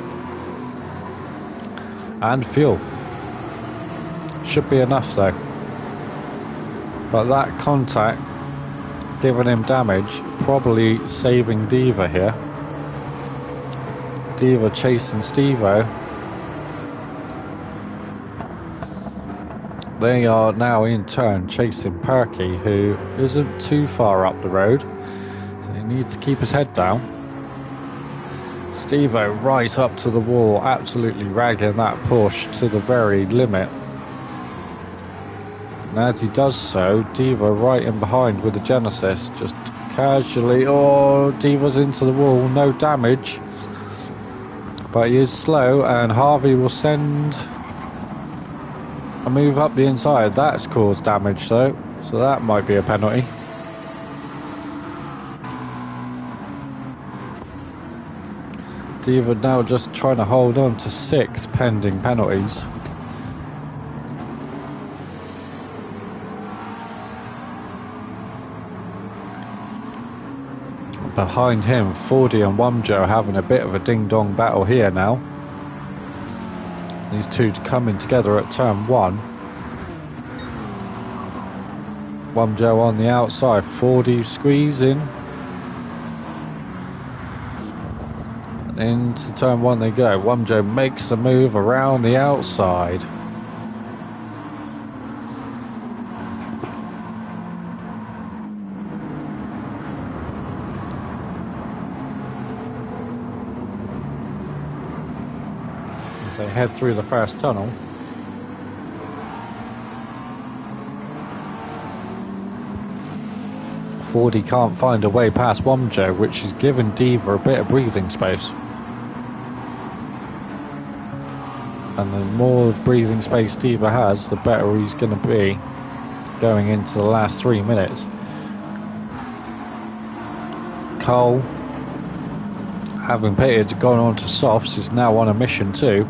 And fuel. Should be enough though. But that contact, giving him damage, probably saving Diva here. Diva chasing Steve-O. They are now in turn chasing Perky, who isn't too far up the road, so he needs to keep his head down. Steve-O right up to the wall, absolutely ragging that push to the very limit. And as he does so, Diva right in behind with the Genesis, just casually. Oh, Diva's into the wall, no damage. But he is slow, and Harvey will send a move up the inside. That's caused damage though, so that might be a penalty. Diva now just trying to hold on to 6th pending penalties. Behind him, 40 and Womjo having a bit of a ding-dong battle here now. These two coming together at turn 1. Womjo on the outside, 40 squeezing. And into turn 1 they go. Womjo makes a move around the outside. They head through the first tunnel. Fordy can't find a way past Womjo, which has given Diva a bit of breathing space. And the more breathing space Diva has, the better he's going to be going into the last 3 minutes. Cole, having pitted, gone on to softs, is now on a mission too.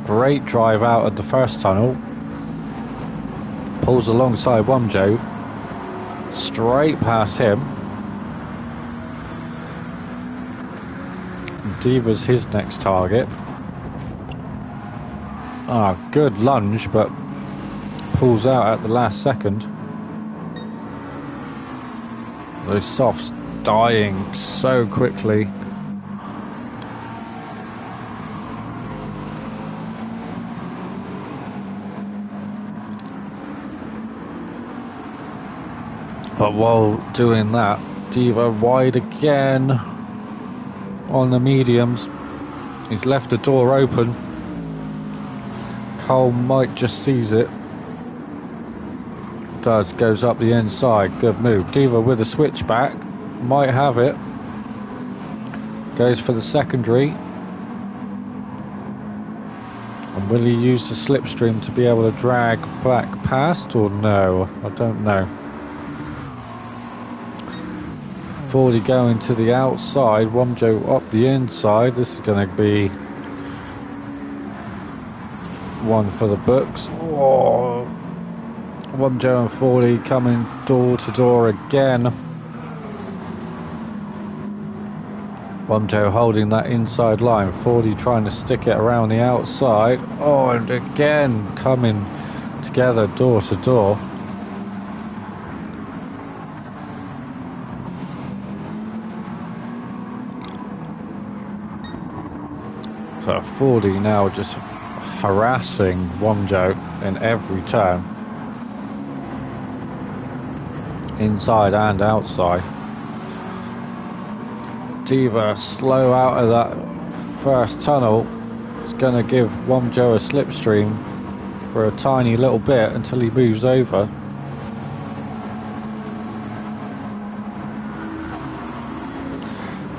Great drive out of the first tunnel. Pulls alongside Womjo. Straight past him. Diva's his next target. Ah, good lunge, but pulls out at the last second. Those softs dying so quickly. But while doing that, Diva wide again on the mediums. He's left the door open. Cole might just seize it. Does, goes up the inside. Good move. Diva with a switchback. Might have it. Goes for the secondary. And will he use the slipstream to be able to drag back past or no? I don't know. 40 going to the outside, Womjo up the inside. This is going to be one for the books. Oh, Womjo and 40 coming door to door again. Womjo holding that inside line, 40 trying to stick it around the outside. Oh, and again coming together door to door. So 40 now just harassing Womjo in every turn, inside and outside. Diva slow out of that first tunnel. It's going to give Womjo a slipstream for a tiny little bit until he moves over.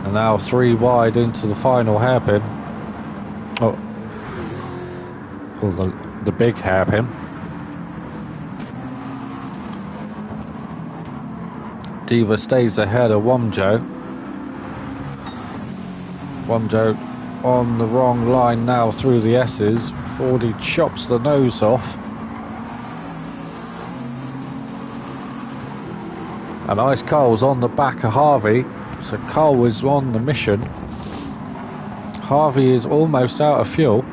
And now 3 wide into the final hairpin. Oh, the big hairpin. Diva stays ahead of Womjo. Womjo on the wrong line now through the S's. 40 chops the nose off. And Ice Cole's on the back of Harvey, so Cole is on the mission. Harvey is almost out of fuel.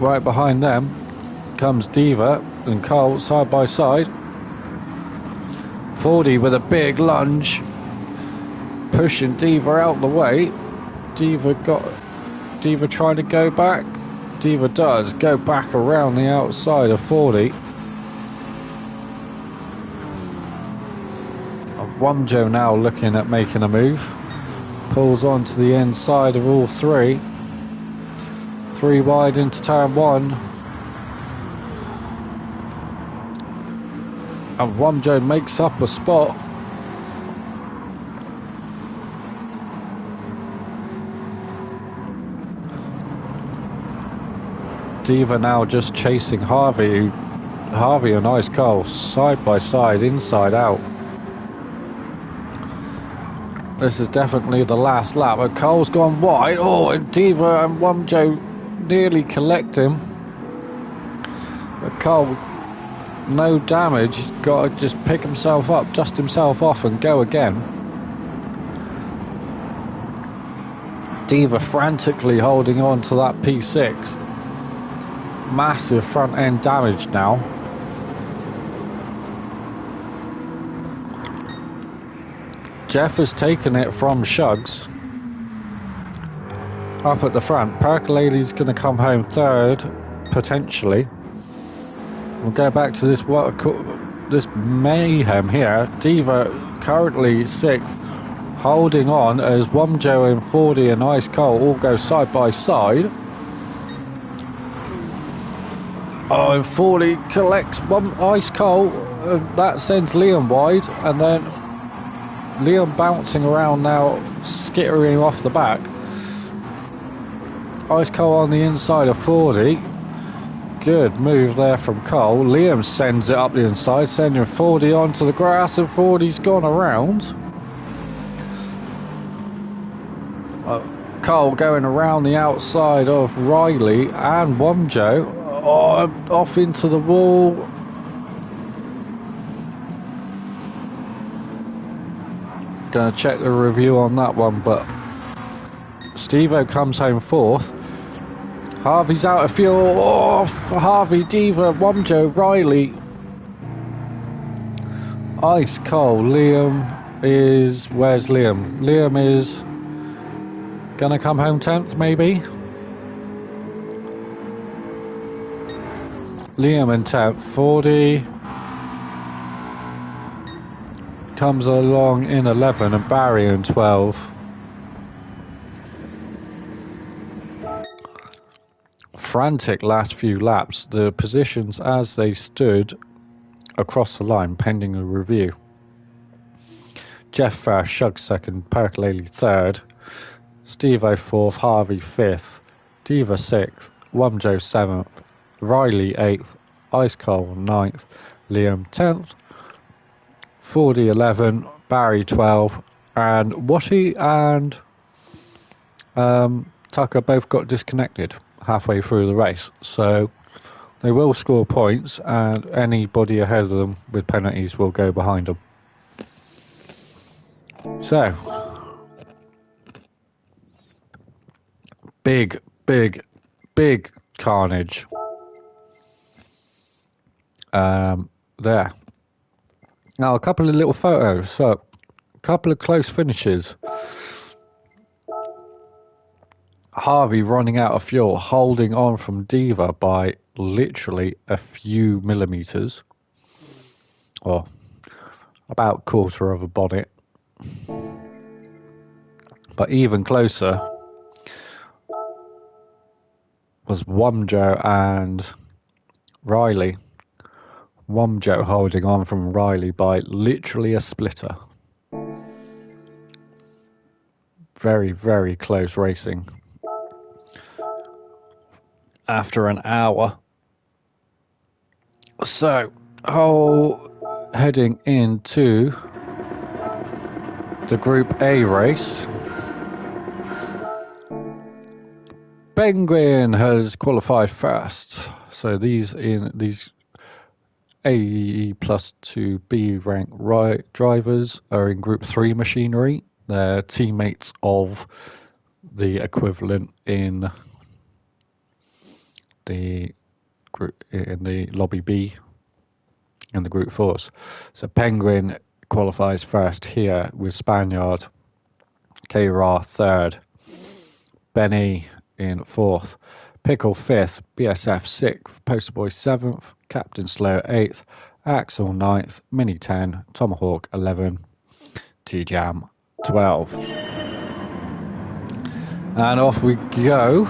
Right behind them comes Diva and Cole side by side. 40 with a big lunge, pushing Diva out the way. Diva trying to go back. Diva does go back around the outside of 40. Womjo now looking at making a move. Pulls on to the inside of all 3. 3 wide into turn 1. And Womjo makes up a spot. Diva now just chasing Harvey. Harvey and Ice Cole side by side, inside out. This is definitely the last lap. But Cole's gone wide. Oh, and Diva and Womjo nearly collect him. But Cole, no damage. He's got to just pick himself up, dust himself off and go again. Diva frantically holding on to that P6. Massive front end damage now. Jeff has taken it from Shugs. Up at the front. Percolady's going to come home 3rd, potentially. We'll go back to this mayhem here. Diva currently 6th, holding on as Womjo and 40 and Ice Cole all go side by side. Oh, and 40 collects Ice Cole, and that sends Liam wide, and then Liam bouncing around now, skittering off the back. Ice Cole on the inside of 40. Good move there from Cole. Liam sends it up the inside, sending 40 onto the grass, and 40's gone around. Cole going around the outside of Riley and Womjo. Oh, off into the wall. Gonna check the review on that one, but Steve-O comes home 4th. Harvey's out of fuel. Oh, Harvey, Diva, Womjo, Riley. Ice Cole. Liam is... Where's Liam? Liam is gonna come home 10th, maybe? Liam in 10th. 40 comes along in 11, and Barry in 12. Frantic last few laps. The positions as they stood across the line pending a review. Jeff first, Shug 2nd, Percolady 3rd, Steve-O 4th, Harvey 5th, Diva 6th, Womjo 7th, Riley 8th, Ice Cole 9th, Liam 10th, 40 11, Barry 12, and Washi and Tucker both got disconnected halfway through the race, so they will score points, and anybody ahead of them with penalties will go behind them. So, big carnage there. Now, a couple of little photos. So, a couple of close finishes. Harvey running out of fuel, holding on from Diva by literally a few millimeters, or about a quarter of a bonnet. But even closer was Womjo and Riley. Womjo holding on from Riley by literally a splitter. Very, very close racing. After an hour. So, heading into the Group A race. Penguin has qualified first. So these A plus 2B rank drivers are in Group 3 machinery. They're teammates of the equivalent in the group in the lobby B in the Group 4s. So Penguin qualifies first here with Spaniard, K-Ra third, Benny in fourth, Pickle fifth, BSF sixth, Poster Boy seventh, Captain Slow eighth, Axel ninth, Mini 10, Tomahawk 11, T-Jam 12. And off we go.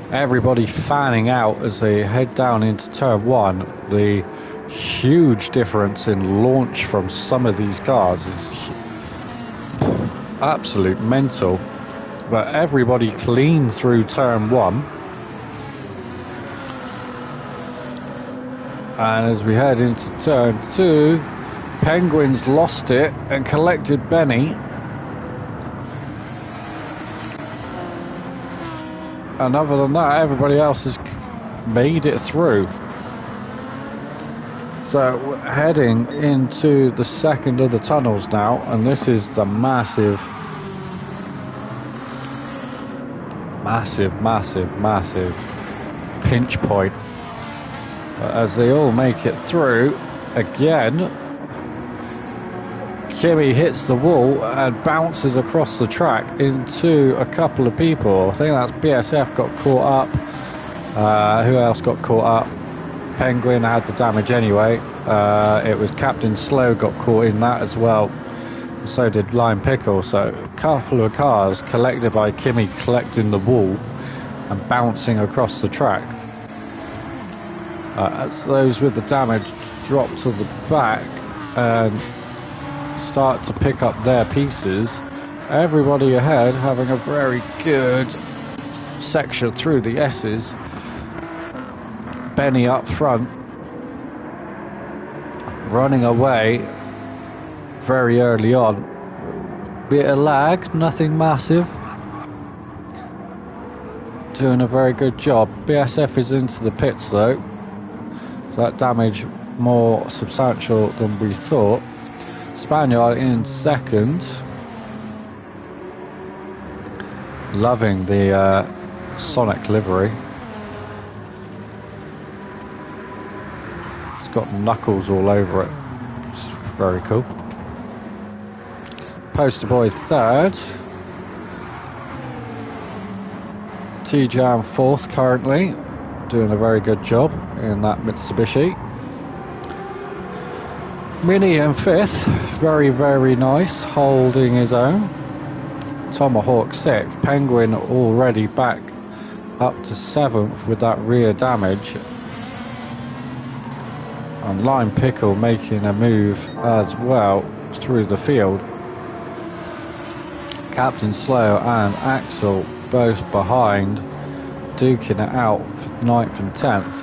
Everybody fanning out as they head down into turn one. The huge difference in launch from some of these cars is absolute mental. But everybody clean through turn one. And as we head into turn two, Penguins lost it and collected Benny. And other than that, everybody else has made it through. So we're heading into the second of the tunnels now, and this is the massive pinch point. But as they all make it through, again, Kimmy hits the wall and bounces across the track into a couple of people. I think that's BSF got caught up. Who else got caught up? Penguin had the damage anyway. It was Captain Slow got caught in that as well. So did Lime Pickle. So a couple of cars collected by Kimmy collecting the wall and bouncing across the track. As those with the damage drop to the back and start to pick up their pieces, everybody ahead having a very good section through the S's. Benny up front, running away very early on. Bit of lag, nothing massive. Doing a very good job. BSF is into the pits though, so that damage more substantial than we thought. Spaniard in second. Loving the Sonic livery. It's got knuckles all over it. It's very cool. Poster Boy third. T-Jam fourth currently. Doing a very good job in that Mitsubishi. Mini in fifth, very, very nice, holding his own. Tomahawk sixth, Penguin already back up to seventh with that rear damage. And Lime Pickle making a move as well through the field. Captain Slow and Axel both behind, duking it out for 9th and 10th.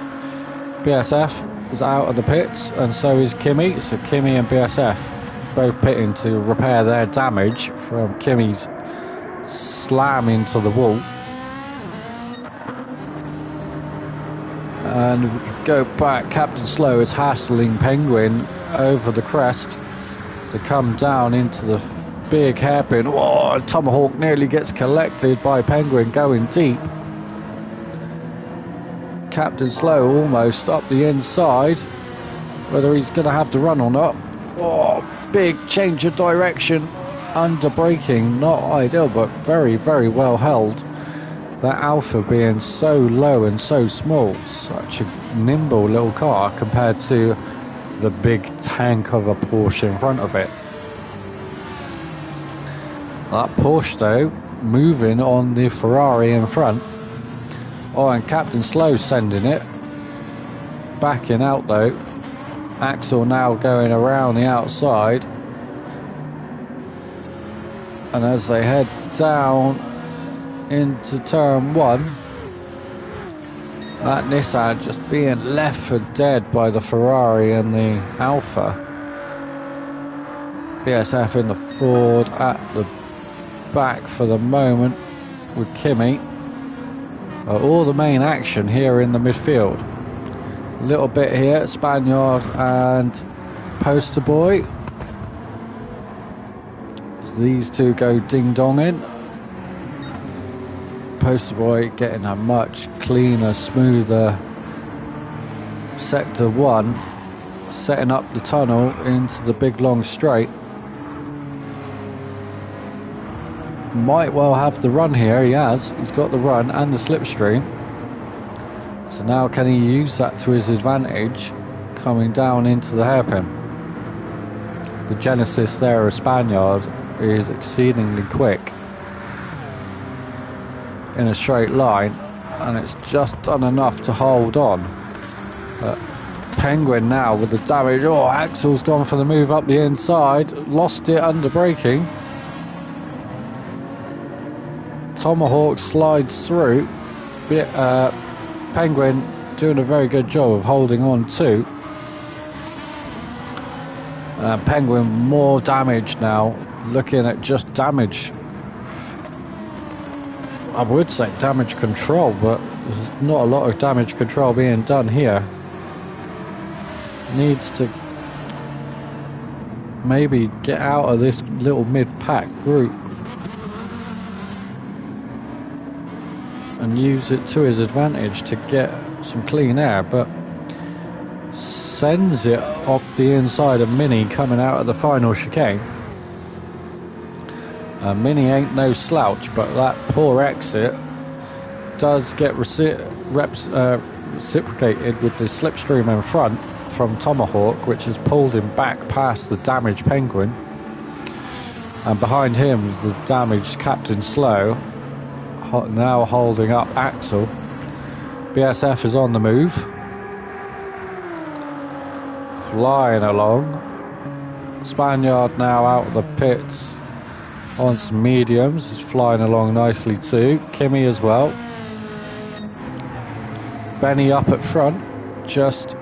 BSF is out of the pits, and so is Kimmy. So Kimmy and BSF both pitting to repair their damage from Kimmy's slam into the wall. And if we go back, Captain Slow is hassling Penguin over the crest to come down into the big hairpin. Oh, Tomahawk nearly gets collected by Penguin going deep. Captain Slow almost up the inside. Whether he's going to have the run or not. Oh, big change of direction. Under braking, not ideal, but very, very well held. That Alpha being so low and so small, such a nimble little car compared to the big tank of a Porsche in front of it. That Porsche though, moving on the Ferrari in front. Oh, and Captain Slow sending it. Backing out though. Axel now going around the outside. And as they head down into turn 1, that Nissan just being left for dead by the Ferrari and the Alpha. BSF in the Ford at the back for the moment with Kimi. All the main action here in the midfield. A little bit here, Spaniard and Poster Boy. These two go ding-donging. Poster Boy getting a much cleaner, smoother Sector 1, setting up the tunnel into the big long straight. Might well have the run here, he has. He's got the run and the slipstream. So now can he use that to his advantage coming down into the hairpin? The Genesis there of Spaniard is exceedingly quick in a straight line, and it's just done enough to hold on. But Penguin now with the damage. Oh, Axel's gone for the move up the inside, lost it under braking. Tomahawk slides through. Penguin doing a very good job of holding on too. Penguin more damage now. Looking at just damage. I would say damage control, but there's not a lot of damage control being done here. Needs to maybe get out of this little mid-pack group and use it to his advantage to get some clean air, but sends it up the inside of Mini coming out of the final chicane. Mini ain't no slouch, but that poor exit does get reciprocated with the slipstream in front from Tomahawk, which has pulled him back past the damaged Penguin. And behind him, the damaged Captain Slow, now holding up Axel. BSF is on the move. Flying along. Spaniard now out of the pits on some mediums. He's flying along nicely too. Kimi as well. Benny up at front, just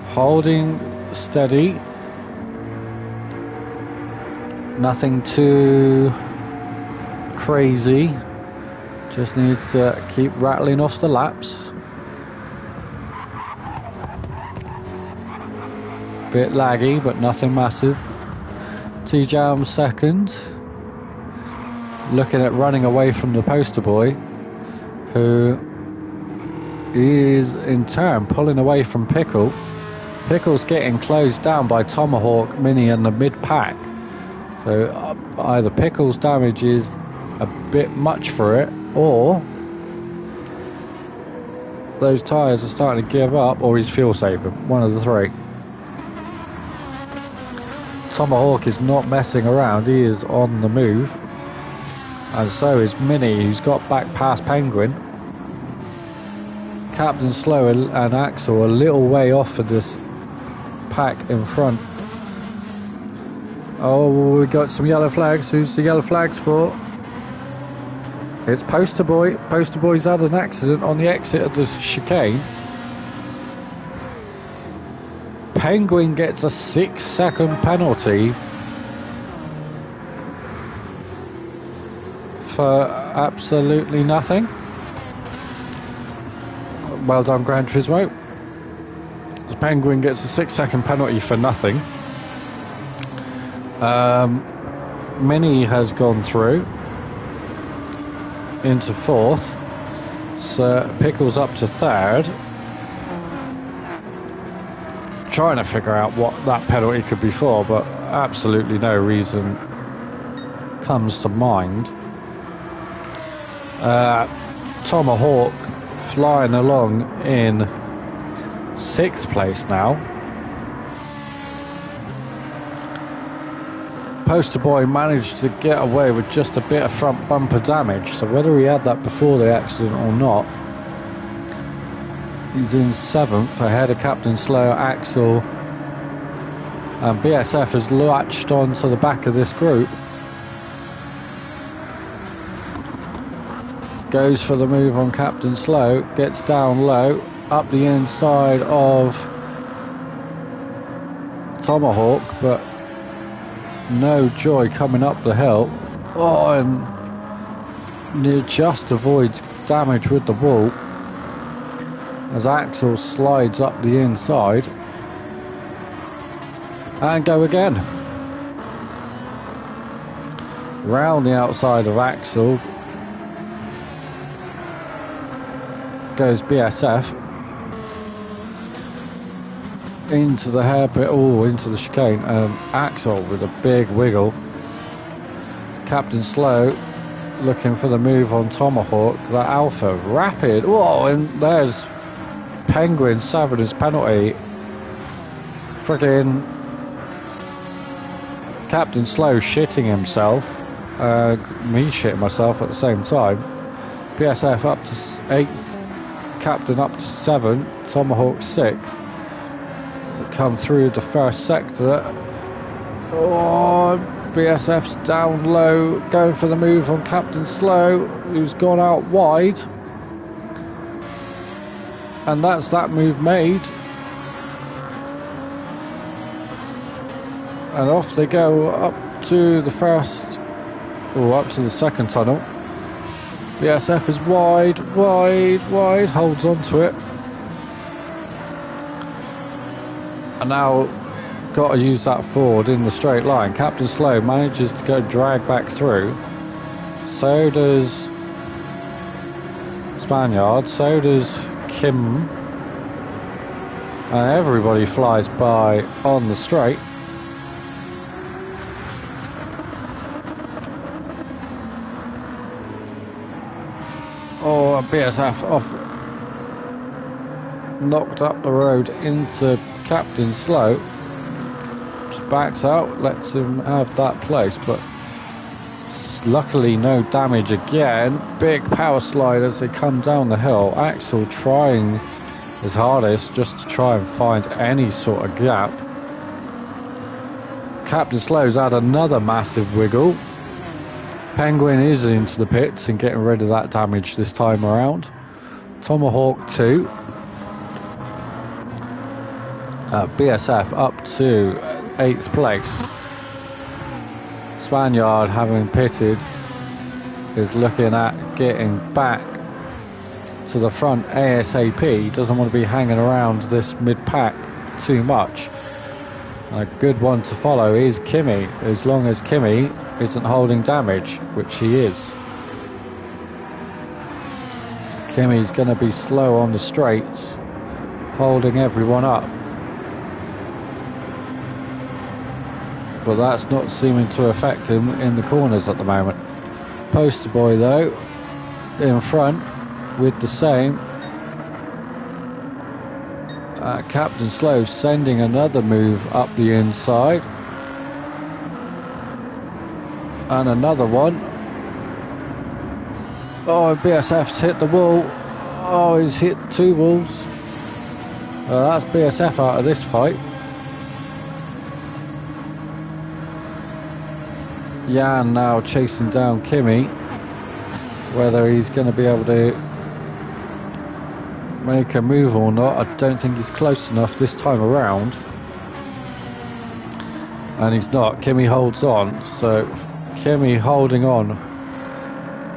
holding steady. Nothing too crazy. Just needs to keep rattling off the laps. Bit laggy, but nothing massive. T-Jam second. Looking at running away from the Poster Boy, who is in turn pulling away from Pickle. Pickle's getting closed down by Tomahawk, Mini and the mid-pack. So either Pickle's damage is a bit much for it, or those tyres are starting to give up, or he's fuel saving. One of the three. Tomahawk is not messing around, he is on the move. And so is Mini, who's got back past Penguin. Captain Slow and Axel a little way off of this pack in front. Oh, we got some yellow flags. Who's the yellow flags for? It's Poster Boy. Poster Boy's had an accident on the exit of the chicane. Penguin gets a 6-second penalty. for absolutely nothing. Well done, Gran Turismo. The Penguin gets a 6-second penalty for nothing. Mini has gone through into 4th. So Pickles up to 3rd. Trying to figure out what that penalty could be for, but absolutely no reason comes to mind. Tomahawk flying along in 6th place now. Poster Boy managed to get away with just a bit of front bumper damage, so whether he had that before the accident or not, he's in 7th ahead of Captain Slow, Axel, and BSF has latched on to the back of this group. Goes for the move on Captain Slow, gets down low, up the inside of Tomahawk, but no joy coming up the hill. Oh, and it just avoids damage with the wall as Axel slides up the inside. And go again. Round the outside of Axel goes BSF. Into the hairpin, into the chicane, and Axel with a big wiggle. Captain Slow looking for the move on Tomahawk. That Alpha Rapid, and there's Penguin serving his penalty. Friggin' Captain Slow shitting himself, me shitting myself at the same time. BSF up to 8th, Captain up to 7th, Tomahawk 6th. Come through the first sector. BSF's down low, going for the move on Captain Slow, who's gone out wide. And that's that move made. And off they go up to the first, up to the second tunnel. BSF is wide, holds on to it. And now got to use that forward in the straight line. Captain Slow manages to go drag back through. So does Spaniard, so does Kim. And everybody flies by on the straight. BSF off, knocked up the road into Captain Slow. Just backs out, lets him have that place, but luckily no damage again. Big power slide as they come down the hill. Axel trying his hardest just to try and find any sort of gap. Captain Slow's had another massive wiggle. Penguin is into the pits and getting rid of that damage this time around. Tomahawk 2. BSF up to 8th place. Spaniard, having pitted, is looking at getting back to the front ASAP. Doesn't want to be hanging around this mid-pack too much. A good one to follow is Kimmy, as long as Kimmy isn't holding damage, which he is. So Kimmy's going to be slow on the straights, holding everyone up. But that's not seeming to affect him in the corners at the moment. Poster Boy, though, in front with the same. Captain Slow sending another move up the inside. And another one. BSF's hit the wall. He's hit 2 walls. That's BSF out of this fight. Jan now chasing down Kimmy. Whether he's going to be able to make a move or not, I don't think he's close enough this time around. And he's not. Kimmy holds on. So Kimmy holding on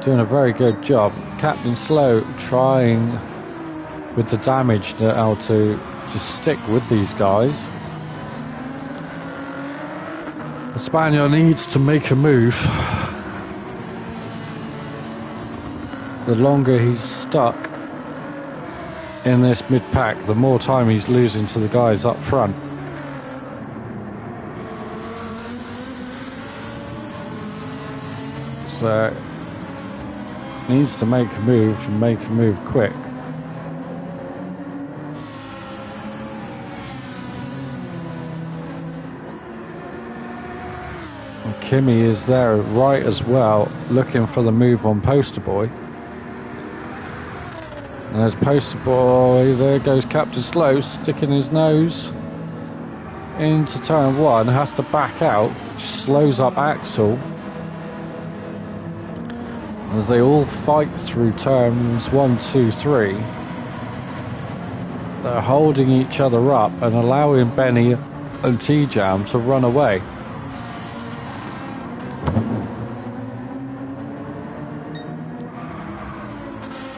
doing a very good job. Captain Slow trying with the damage now to just stick with these guys. The Spaniard needs to make a move. The longer he's stuck in this mid-pack, the more time he's losing to the guys up front. So needs to make a move and make a move quick. And Kimmy is there right as well, looking for the move on Poster Boy. And there's Poster Boy, there goes Captain Slow, sticking his nose into turn one, has to back out, which slows up Axel. As they all fight through turns 1, 2, 3, they're holding each other up and allowing Benny and T-Jam to run away.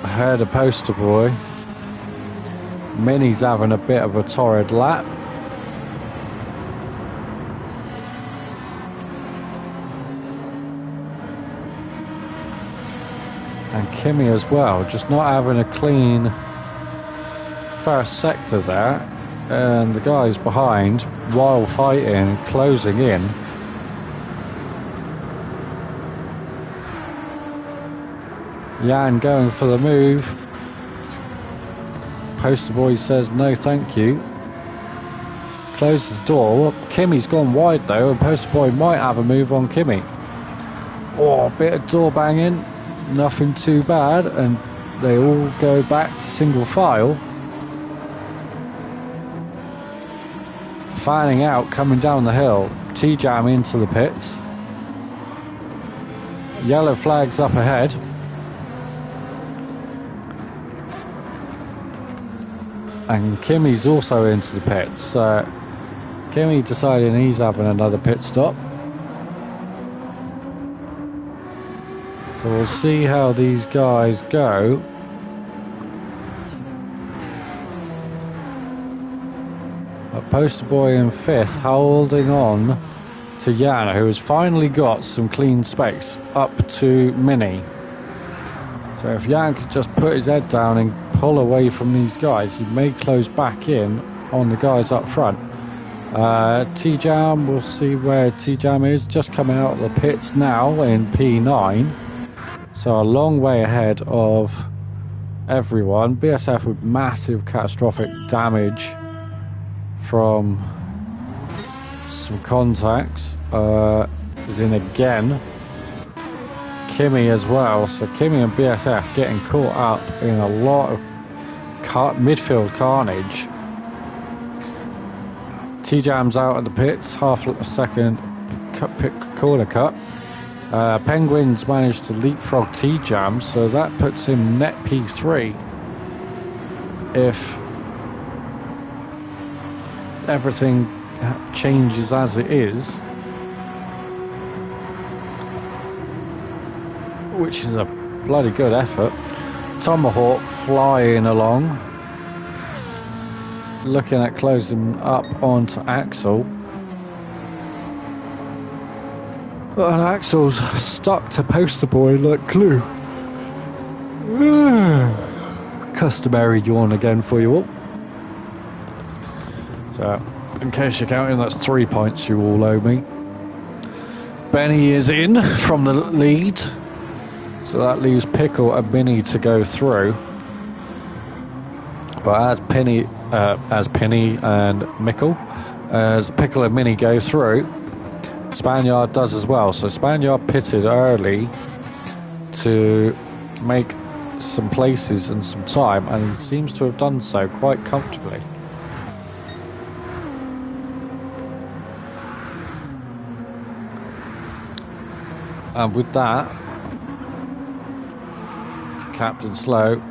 Ahead of Poster Boy, Minnie's having a bit of a torrid lap. And Kimmy as well, just not having a clean first sector there. And the guys behind, while fighting, closing in. Jan going for the move. Poster Boy says no thank you. Closes the door. Kimmy's gone wide though, and Poster Boy might have a move on Kimmy. Oh, a bit of door banging. Nothing too bad, and they all go back to single file. Fanning out, coming down the hill. T-Jam into the pits. Yellow flags up ahead. And Kimmy's also into the pits. Kimmy deciding he's having another pit stop. So we'll see how these guys go. Poster Boy in 5th, holding on to Jan, who has finally got some clean space up to Minnie. So if Jan could just put his head down and pull away from these guys, he may close back in on the guys up front. T-Jam, we'll see where T-Jam is, just coming out of the pits now in P9. So a long way ahead of everyone. BSF with massive catastrophic damage from some contacts. Is in again. Kimmy as well. So Kimmy and BSF getting caught up in a lot of midfield carnage. T-Jam's out of the pits, half a second corner cut. Penguins managed to leapfrog T-Jam, so that puts him net P3 if everything changes as it is, which is a bloody good effort. Tomahawk flying along, looking at closing up onto Axel. And Axel's stuck to Poster Boy like glue. Customary yawn again for you all. So, in case you're counting, that's 3 points you all owe me. Benny is in from the lead. So that leaves Pickle and Minnie to go through. But as Penny and Mickle, as Pickle and Minnie go through, Spaniard does as well. So Spaniard pitted early to make some places and some time, and he seems to have done so quite comfortably. And with that, Captain Slow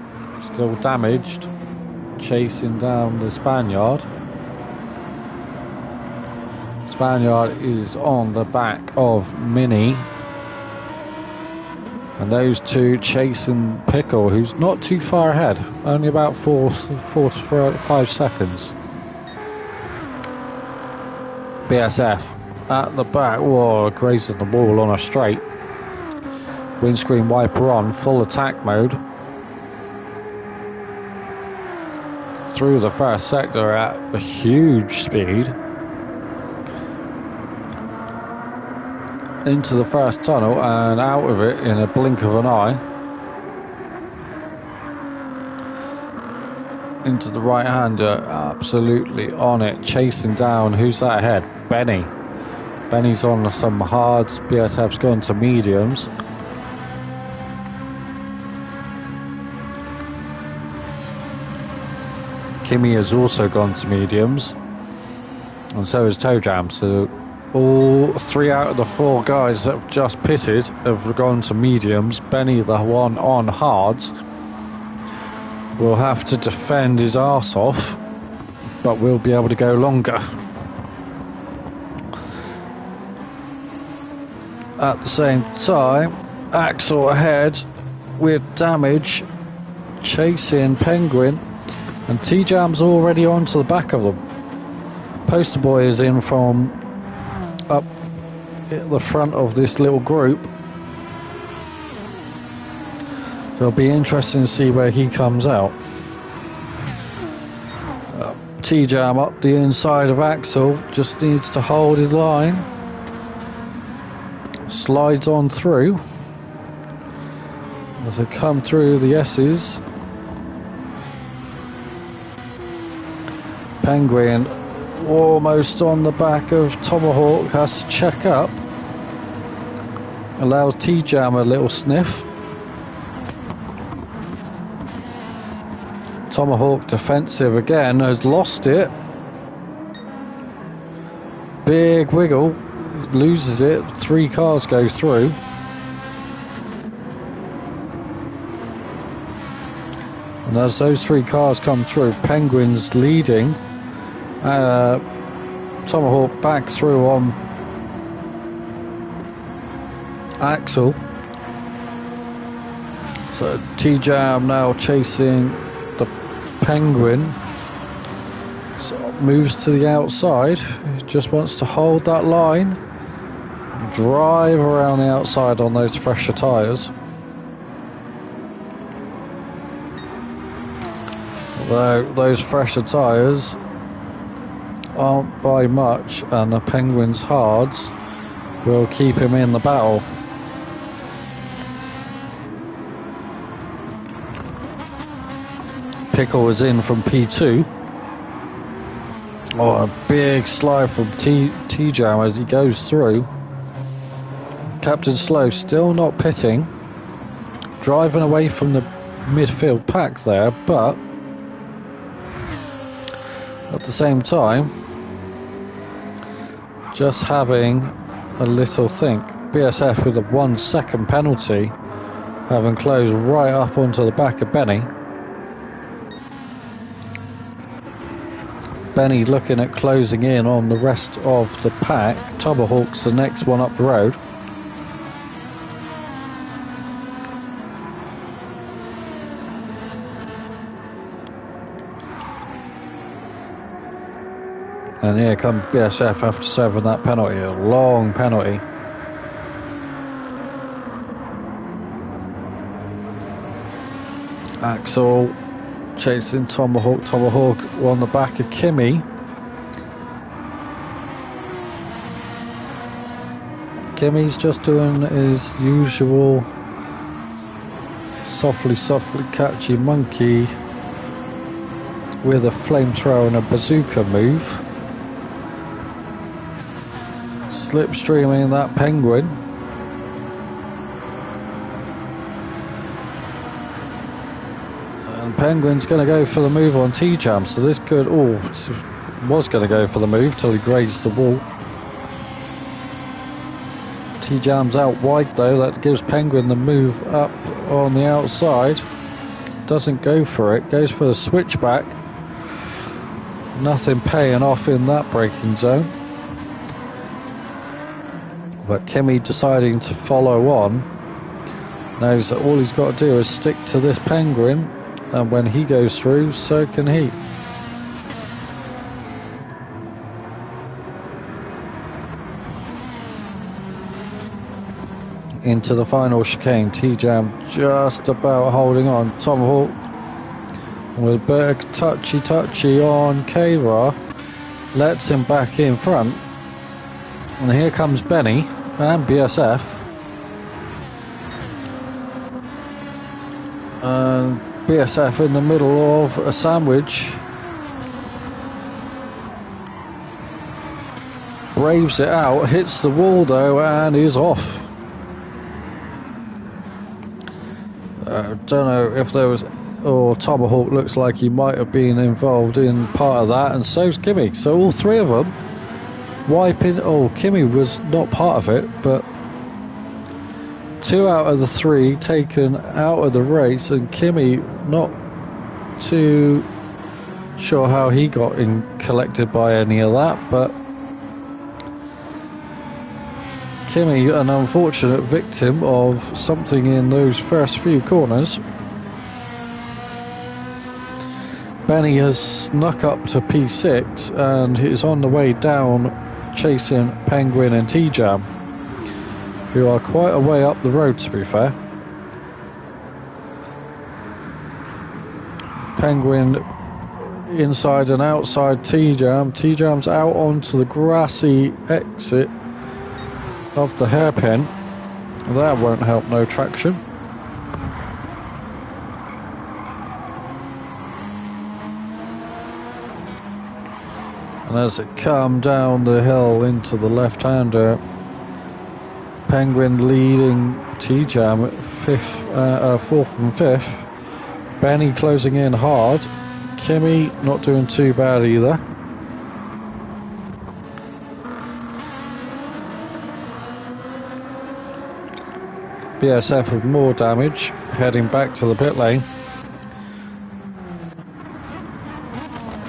still damaged, chasing down the Spaniard. Spaniard is on the back of Minnie. And those two chasing Pickle, who's not too far ahead, only about 4 to 5 seconds. BSF at the back, whoa, grazing the wall on a straight. Windscreen wiper on, full attack mode. Through the first sector at a huge speed. Into the first tunnel and out of it in a blink of an eye. Into the right hander, absolutely on it, chasing down. Who's that ahead? Benny. Benny's on some hards, BSF's gone to mediums. Kimmy has also gone to mediums, and so has Toe Jam. So all 3 out of the 4 guys that have just pitted have gone to mediums. Benny, the one on hards, will have to defend his arse off, but will be able to go longer. At the same time, Axel ahead with damage, chasing Penguin, and T-Jam's already onto the back of them. Poster Boy is in from up at the front of this little group. So it'll be interesting to see where he comes out. T-Jam up the inside of Axel, just needs to hold his line. Slides on through as they come through the S's. Penguin almost on the back of Tomahawk, has to check up. Allows T-Jam a little sniff. Tomahawk defensive again, has lost it. Big wiggle, loses it. 3 cars go through. And as those 3 cars come through, Penguin's leading. Tomahawk back through on Axel. So T-Jam now chasing the Penguin. So moves to the outside. He just wants to hold that line. Drive around the outside on those fresher tyres. Although those fresher tyres aren't by much, and the Penguin's hards will keep him in the battle. Pickle is in from P2. Oh, a big slide from T-Jam as he goes through. Captain Slow still not pitting, driving away from the midfield pack there, but at the same time just having a little think. BSF with a 1 second penalty, having closed right up onto the back of Benny. Benny looking at closing in on the rest of the pack. Tomahawk's the next one up the road. And here comes BSF after serving that penalty, a long penalty. Axel chasing Tomahawk. Tomahawk on the back of Kimmy. Kimmy's just doing his usual softly catchy monkey with a flamethrower and a bazooka move. Slipstreaming that Penguin. And Penguin's going to go for the move on T-Jam, so this could, was going to go for the move till he grazed the wall. T-Jam's out wide though, that gives Penguin the move up on the outside. Doesn't go for it, goes for the switchback. Nothing paying off in that braking zone. But Kimmy deciding to follow on Knows that all he's got to do is stick to this penguin, and when he goes through, so can he. Into the final chicane, T-Jam just about holding on. Tomahawk with a bit of touchy on K-Ra, lets him back in front. And here comes Benny and BSF. And BSF in the middle of a sandwich. Braves it out, hits the wall though, and is off. Don't know if there was, or Tomahawk looks like he might have been involved in part of that, and so's Kimmy. So all three of them wiping. Oh, Kimmy was not part of it, but 2 out of the 3 taken out of the race, and Kimmy not too sure how he got collected by any of that, but Kimmy, an unfortunate victim of something in those first few corners. Benny has snuck up to P6 and is on the way down chasing Penguin and T-Jam, who are quite a way up the road, to be fair. Penguin inside and outside T-Jam. T-Jam's out onto the grassy exit of the hairpin. That won't help no traction. And as it comes down the hill into the left-hander, Penguin leading T-Jam at 4th and 5th. Benny closing in hard. Kimmy not doing too bad either. BSF with more damage, heading back to the pit lane.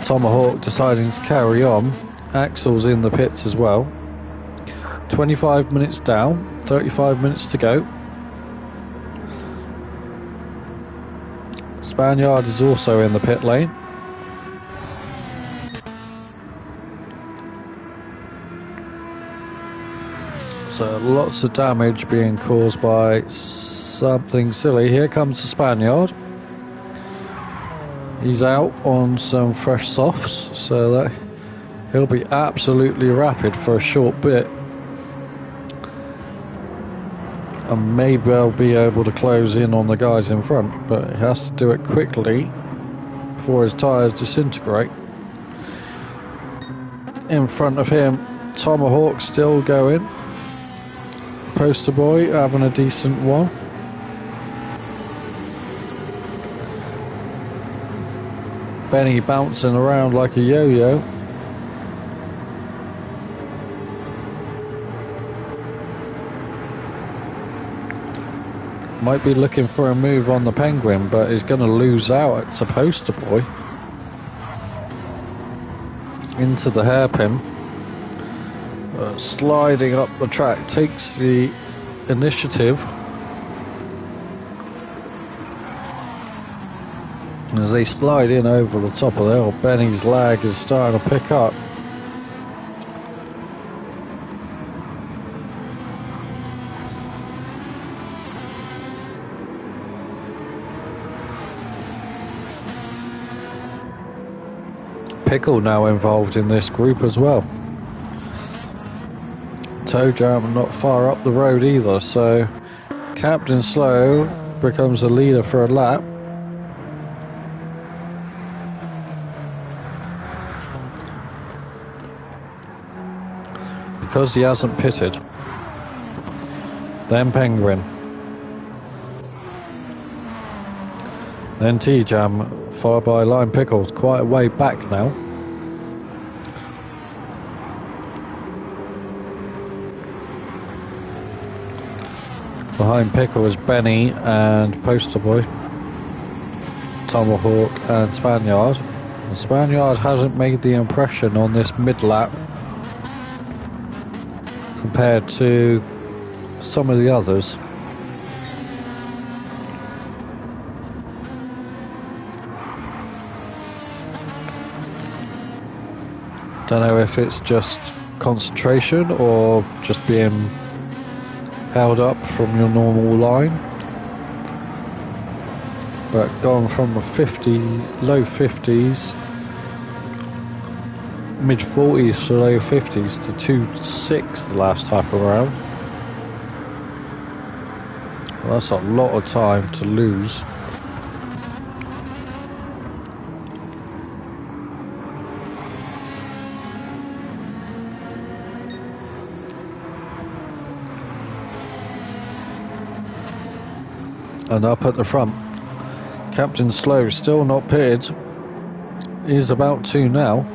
Tomahawk deciding to carry on. Axel's in the pits as well. 25 minutes down, 35 minutes to go. Spaniard is also in the pit lane. So lots of damage being caused by something silly. Here comes the Spaniard. He's out on some fresh softs, so that he'll be absolutely rapid for a short bit. And maybe I'll be able to close in on the guys in front, but he has to do it quickly before his tyres disintegrate. In front of him, Tomahawk still going. Poster boy having a decent one. Benny bouncing around like a yo-yo. Might be looking for a move on the Penguin, but he's going to lose out to Poster boy. Into the hairpin. Sliding up the track, takes the initiative. As they slide in over the top of the hill, Benny's lag is starting to pick up. Pickle now involved in this group as well. Toe Jam not far up the road either, so Captain Slow becomes the leader for a lap. Because he hasn't pitted. Then Penguin. Then T-Jam, followed by Lime Pickles, quite a way back now. Behind Pickle is Benny and Poster Boy, Tomahawk and Spaniard. The Spaniard hasn't made the impression on this mid-lap compared to some of the others. Don't know if it's just concentration or just being held up from your normal line. But going from a low 50s, mid 40s to low 50s to 2.6 the last time around. Well, that's a lot of time to lose. And up at the front, Captain Slow still not pitted. He's about to now.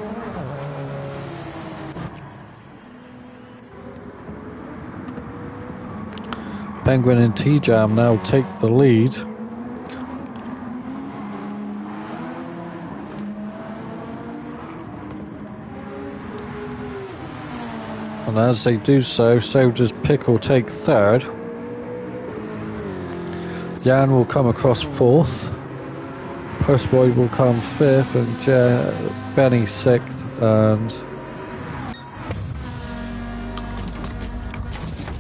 Penguin and T-Jam now take the lead. And as they do so, so does Pickle take third. Jan will come across fourth. Postboy will come fifth, and Benny sixth, and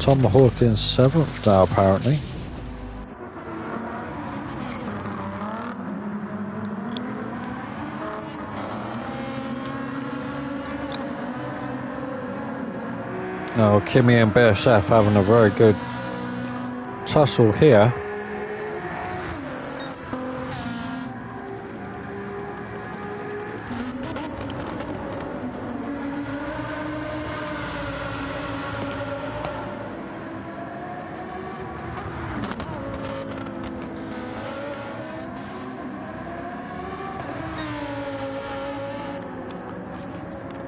Tom Hawkins seventh now apparently. Now Kimmy and Bear Chef having a very good tussle here.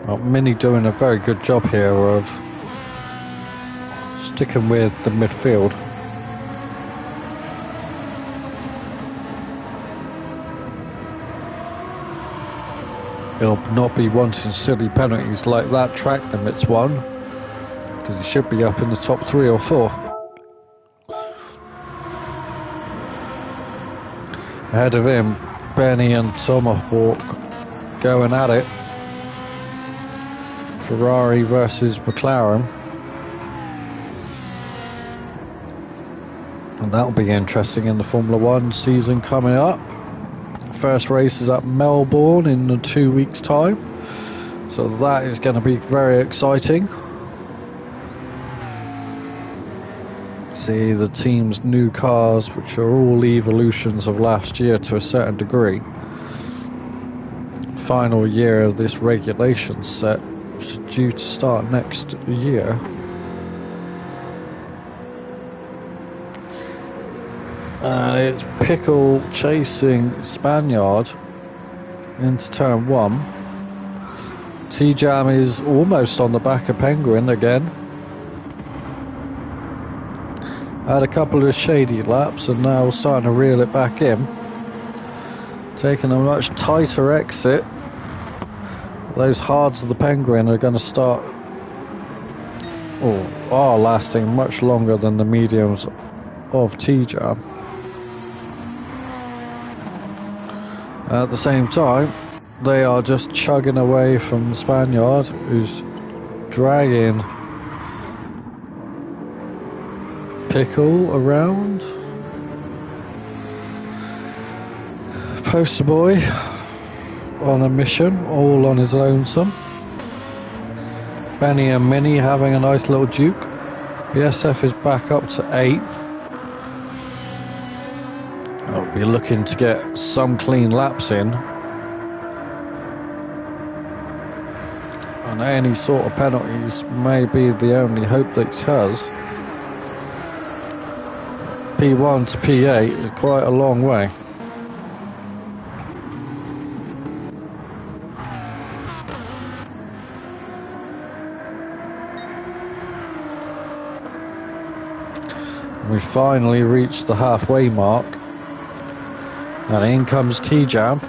Well, Minnie doing a very good job here of sticking with the midfield. He'll not be wanting silly penalties like that track limits one, because he should be up in the top 3 or 4. Ahead of him, Benny and Tomahawk going at it. Ferrari versus McLaren. And that'll be interesting in the Formula One season coming up. First race is at Melbourne in 2 weeks' time. So that is going to be very exciting. See the team's new cars, which are all evolutions of last year to a certain degree. Final year of this regulation set, which is due to start next year. And it's Pickle chasing Spaniard into turn 1. T-Jam is almost on the back of Penguin again. Had a couple of shady laps and now starting to reel it back in. Taking a much tighter exit. Those hards of the Penguin are going to start, or are lasting much longer than the mediums of T-Jam. At the same time, they are just chugging away from the Spaniard, who's dragging Pickle around. Poster boy on a mission, all on his lonesome. Benny and Minnie having a nice little duke. BSF is back up to 8th. I'll be looking to get some clean laps in. And any sort of penalties may be the only hope that he has. P1 to P8 is quite a long way. We finally reached the halfway mark. And in comes T-Jam.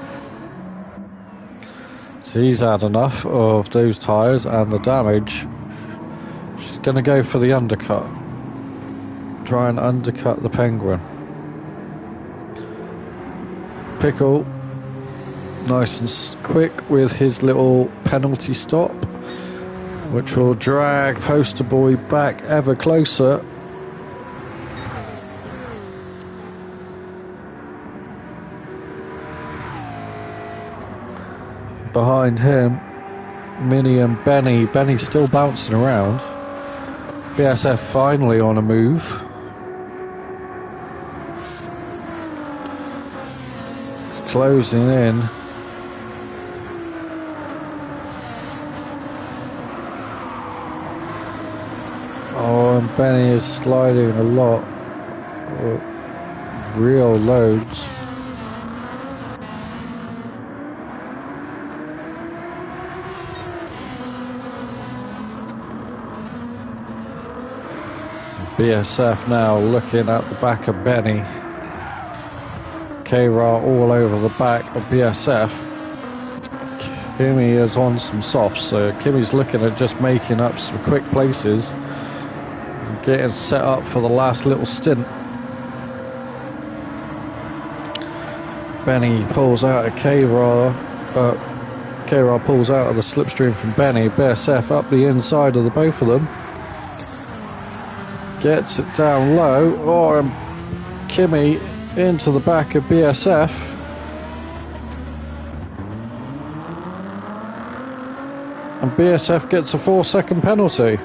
So he's had enough of those tyres and the damage. She's going to go for the undercut. Try and undercut the Penguin. Pickle Nice and quick with his little penalty stop, which will drag Poster Boy back ever closer. Behind him, Minnie and Benny. Benny's still bouncing around. BSF finally on a move. It's closing in. Oh, and Benny is sliding a lot. Real loads. BSF now looking at the back of Benny. K-Ra all over the back of BSF. Kimmy is on some softs, so Kimmy's looking at just making up some quick places and getting set up for the last little stint. Benny pulls out of K-Ra. K-Ra pulls out of the slipstream from Benny. BSF up the inside of the both of them. Gets it down low. Oh, and Kimmy into the back of BSF. And BSF gets a 4-second penalty.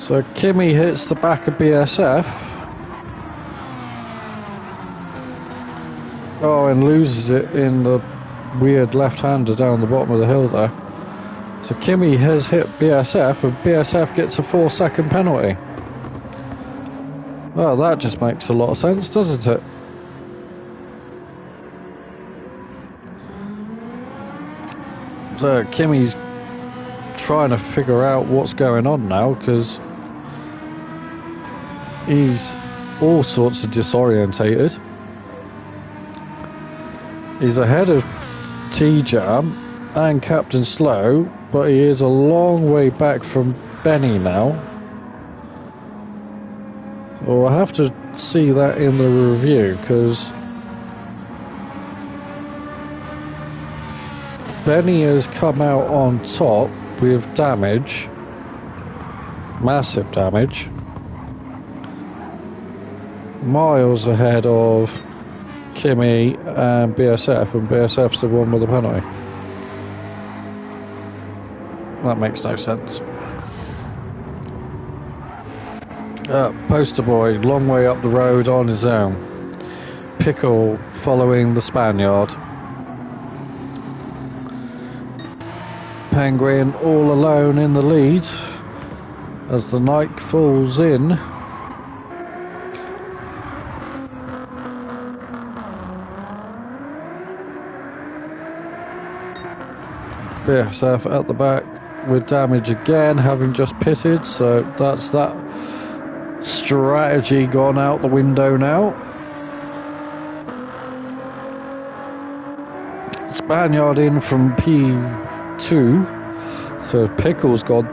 So Kimmy hits the back of BSF. Oh, and loses it in the weird left-hander down the bottom of the hill there. So Kimmy has hit BSF, and BSF gets a 4-second penalty. Well, that just makes a lot of sense, doesn't it? So Kimmy's trying to figure out what's going on now, because he's all sorts of disorientated. He's ahead of T-Jam and Captain Slow, but he is a long way back from Benny now. So we'll have to see that in the review, because Benny has come out on top with damage, massive damage, miles ahead of Kimmy and BSF, and BSF's the one with the penalty. That makes no sense. Poster Boy, long way up the road on his own. Pickle following the Spaniard. Penguin all alone in the lead as the night falls in. BSF at the back with damage again, having just pitted, so that's that strategy gone out the window now. Spaniard in from P2, so Pickle's gone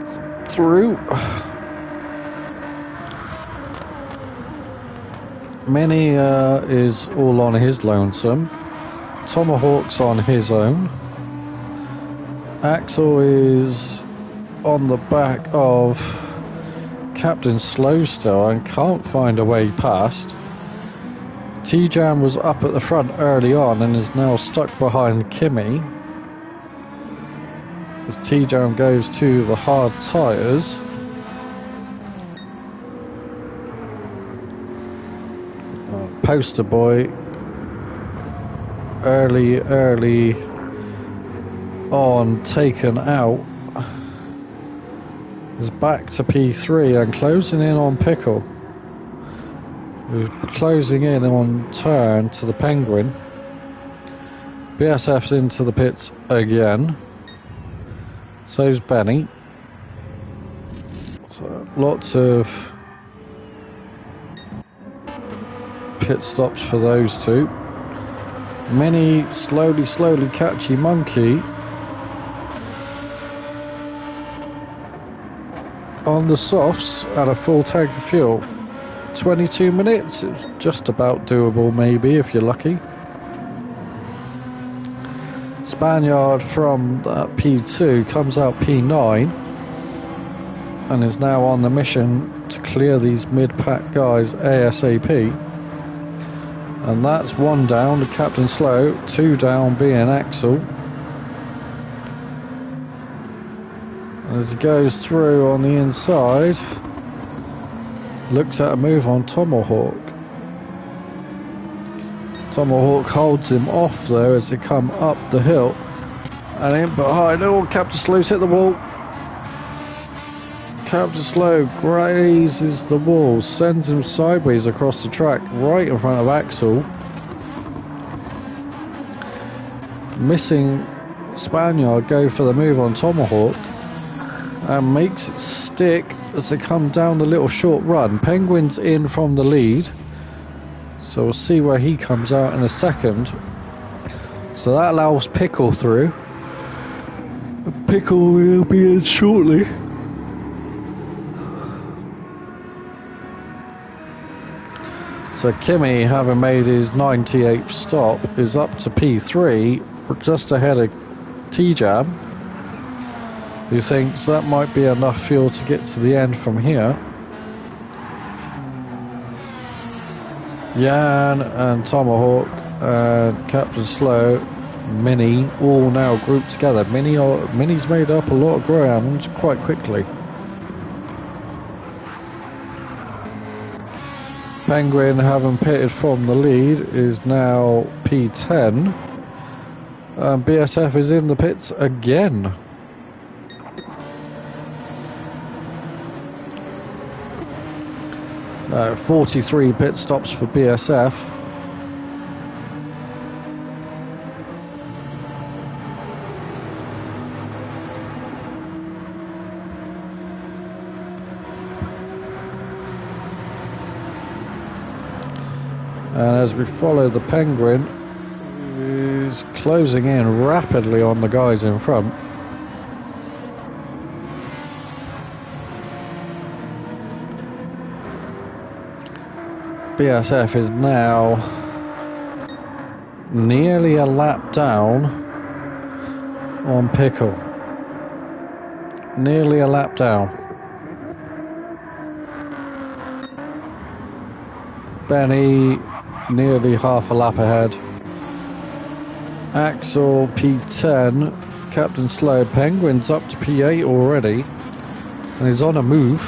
through. Minnie is all on his lonesome. Tomahawk's on his own. Axel is on the back of Captain Slow still and can't find a way past. T-Jam was up at the front early on and is now stuck behind Kimmy. As T-Jam goes to the hard tyres. Poster Boy early on taken out, is back to P3 and closing in on Pickle. We're closing in on turn to the Penguin. BSF's into the pits again. So's Benny. So lots of pit stops for those two. Many slowly catchy monkey on the softs and a full tank of fuel. 22 minutes. It's just about doable, maybe, if you're lucky. Spaniard from P2 comes out P9 and is now on the mission to clear these mid-pack guys ASAP. And that's 1 down to Captain Slow, 2 down being Axel. As he goes through on the inside, looks at a move on Tomahawk. Tomahawk holds him off though as they come up the hill. And in behind, oh, Captain Slow's hit the wall. Captain Slow grazes the wall, sends him sideways across the track, right in front of Axel. Missing Spaniard go for the move on Tomahawk and makes it stick as they come down the little short run. Penguin's in from the lead, so we'll see where he comes out in a second. So that allows Pickle through. Pickle will be in shortly. So Kimmy, having made his 98th stop, is up to P3, just ahead of T-Jam, who thinks that might be enough fuel to get to the end from here. Jan and Tomahawk and Captain Slow, Minnie, all now grouped together. Minnie's made up a lot of ground quite quickly. Penguin, having pitted from the lead, is now P10. BSF is in the pits again. Uh, 43 pit stops for BSF. And as we follow the Penguin, is closing in rapidly on the guys in front. BSF is now nearly a lap down on Pickle. Nearly a lap down. Benny nearly half a lap ahead. Axel P10, Captain Slow. Penguin's up to P8 already and he's on a move.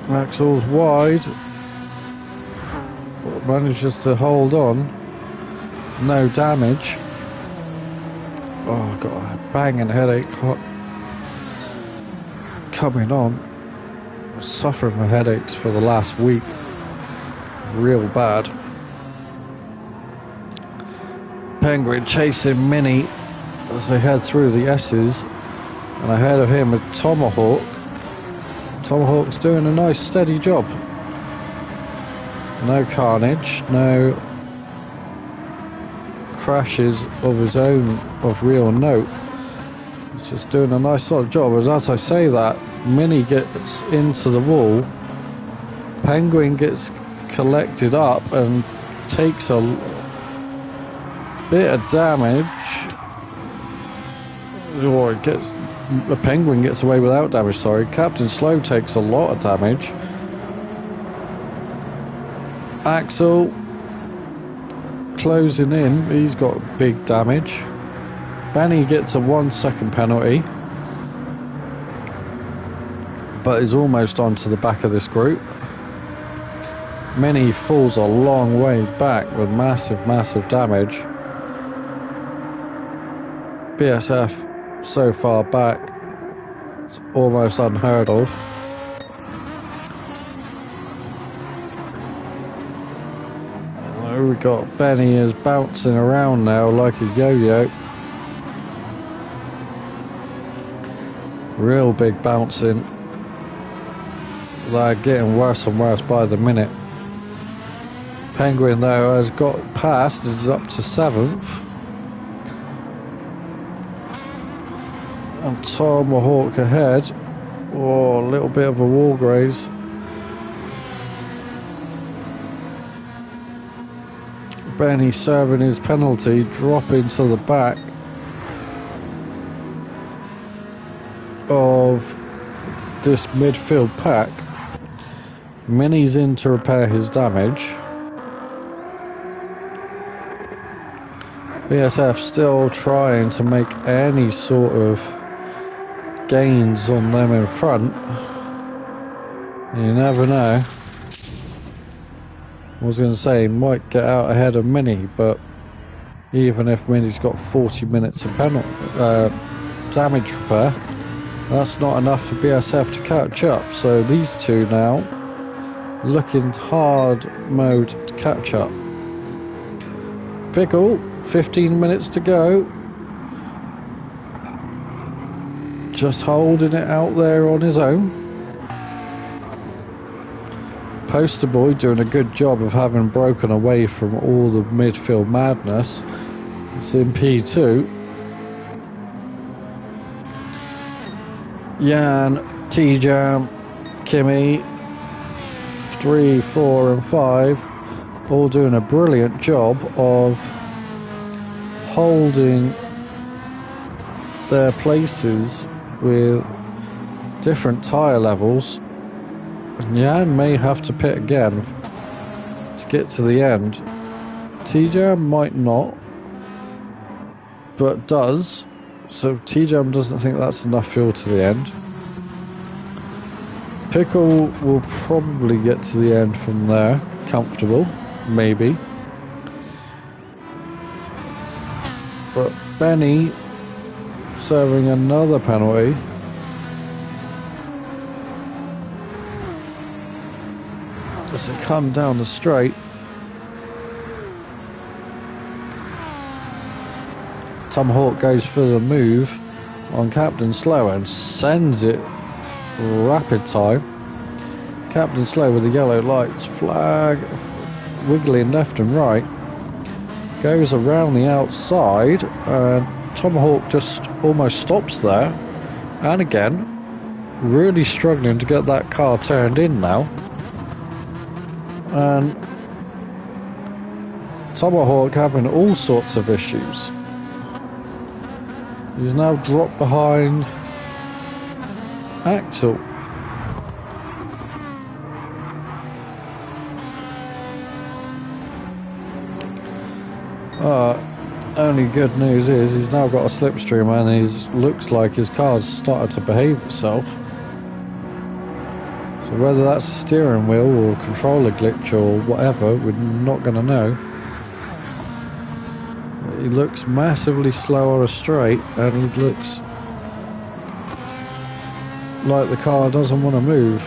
Axel's wide, manages to hold on, no damage. Oh, I've got a banging headache coming on. I'm suffering with headaches for the last week, real bad. Penguin chasing Minnie as they head through the S's, and ahead of him is Tomahawk. Tomahawk's doing a nice steady job. No carnage, no crashes of his own of real note. He's just doing a nice solid job. As I say that, Minnie gets into the wall, Penguin gets collected up and takes a bit of damage, or it gets, the Penguin gets away without damage, sorry. Captain Slow takes a lot of damage. Axel closing in, he's got big damage. Benny gets a 1 second penalty, but is almost onto the back of this group. Minnie falls a long way back with massive damage. BSF so far back, it's almost unheard of. We got Benny is bouncing around now like a yo-yo. Real big bouncing. They're getting worse and worse by the minute. Penguin though has got past, is up to 7th. And Tomahawk ahead Oh, a little bit of a wall graze. Benny serving his penalty, dropping to the back of this midfield pack. Minnie's in to repair his damage. BSF still trying to make any sort of gains on them in front. You never know. I was going to say, he might get out ahead of Minnie, but even if Minnie's got 40 minutes of damage repair, that's not enough for BSF to catch up. So these two now looking hard mode to catch up. Pickle, 15 minutes to go. Just holding it out there on his own. Poster Boy doing a good job of having broken away from all the midfield madness. It's in P2. Jan, T-Jam, Kimmy, 3, 4 and 5 all doing a brilliant job of holding their places with different tyre levels. Jan may have to pit again to get to the end. T-Jam might not, but does. So T-Jam doesn't think that's enough fuel to the end. Pickle will probably get to the end from there. Comfortable, maybe. But Benny serving another penalty. As it come down the straight. Tom Hawk goes for the move on Captain Slow and sends it rapid time. Captain Slow with the yellow lights, flag wiggling left and right, goes around the outside, and Tom Hawk just almost stops there. And again, really struggling to get that car turned in now. And Tomahawk having all sorts of issues. He's now dropped behind Axel. Only good news is he's now got a slipstream and he looks like his car's started to behave itself. So whether that's a steering wheel or controller glitch or whatever, we're not going to know. He looks massively slower a straight, and he looks like the car doesn't want to move.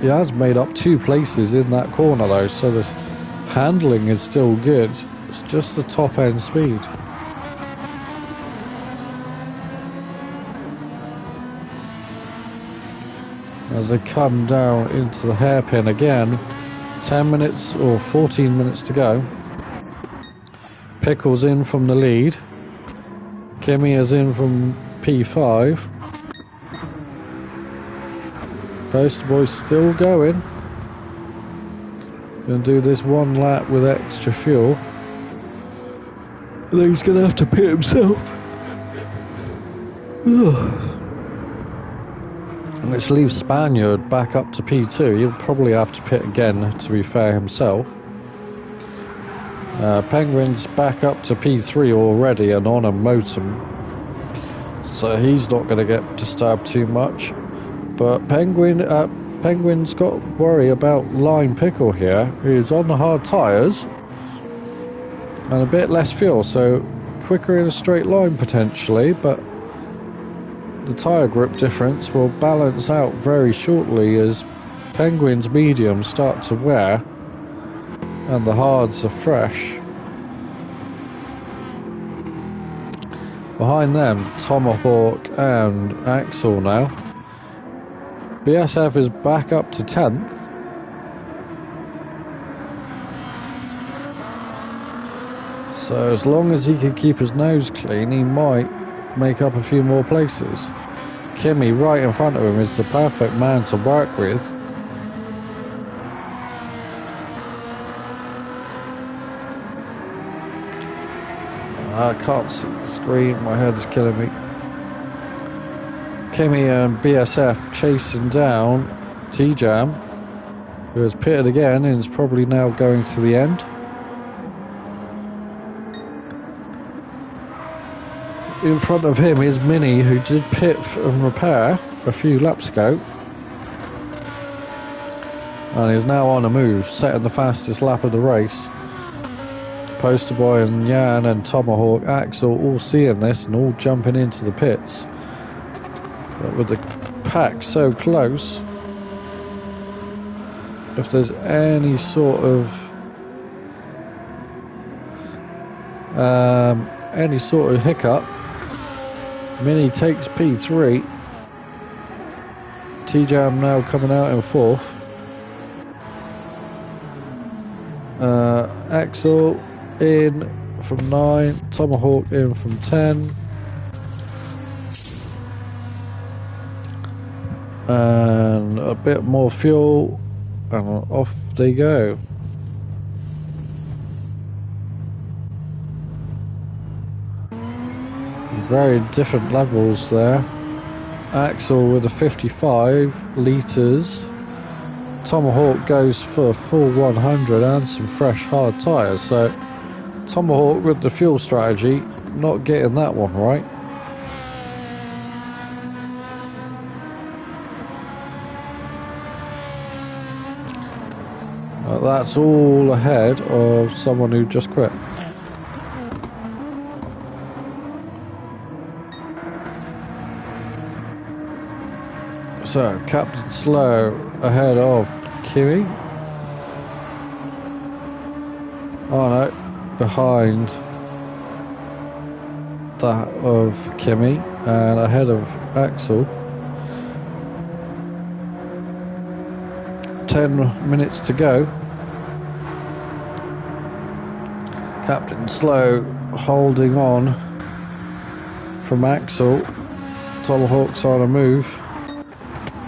He has made up 2 places in that corner though, so the handling is still good. It's just the top end speed. As they come down into the hairpin again, 10 minutes or 14 minutes to go. Pickles in from the lead. Kimmy is in from P5. Poster Boy still going. Gonna do this one lap with extra fuel. And then he's gonna have to pit himself. Which leaves Spaniard back up to P2. He'll probably have to pit again, to be fair himself. Penguin's back up to P3 already and on a motum, so he's not going to get disturbed too much. But Penguin's got worry about Line Pickle here, who's on the hard tyres and a bit less fuel, so quicker in a straight line potentially, but the tyre grip difference will balance out very shortly as Penguin's mediums start to wear and the hards are fresh. Behind them, Tomahawk and Axel now. BSF is back up to 10th. So as long as he can keep his nose clean, he might make up a few more places. Kimi right in front of him is the perfect man to work with. I can't see the screen, my head is killing me. Kimi and BSF chasing down T-Jam, who has pitted again and is probably now going to the end. In front of him is Mini, who did pit and repair a few laps ago. And is now on a move, setting the fastest lap of the race. Poster Boy and Jan and Tomahawk, Axel all seeing this and all jumping into the pits. But with the pack so close, if there's any sort of hiccup, Mini takes P3. T-Jam now coming out in 4th. Axel in from 9, Tomahawk in from 10. And a bit more fuel, and off they go. Very different levels there. Axel with a 55 litres. Tomahawk goes for a full 100 and some fresh hard tyres. So Tomahawk with the fuel strategy, not getting that one right. That's all ahead of someone who just quit. So, Captain Slow ahead of Kimi. Oh no, behind that of Kimi and ahead of Axel. 10 minutes to go. Captain Slow holding on from Axel. Tomahawk's on a move.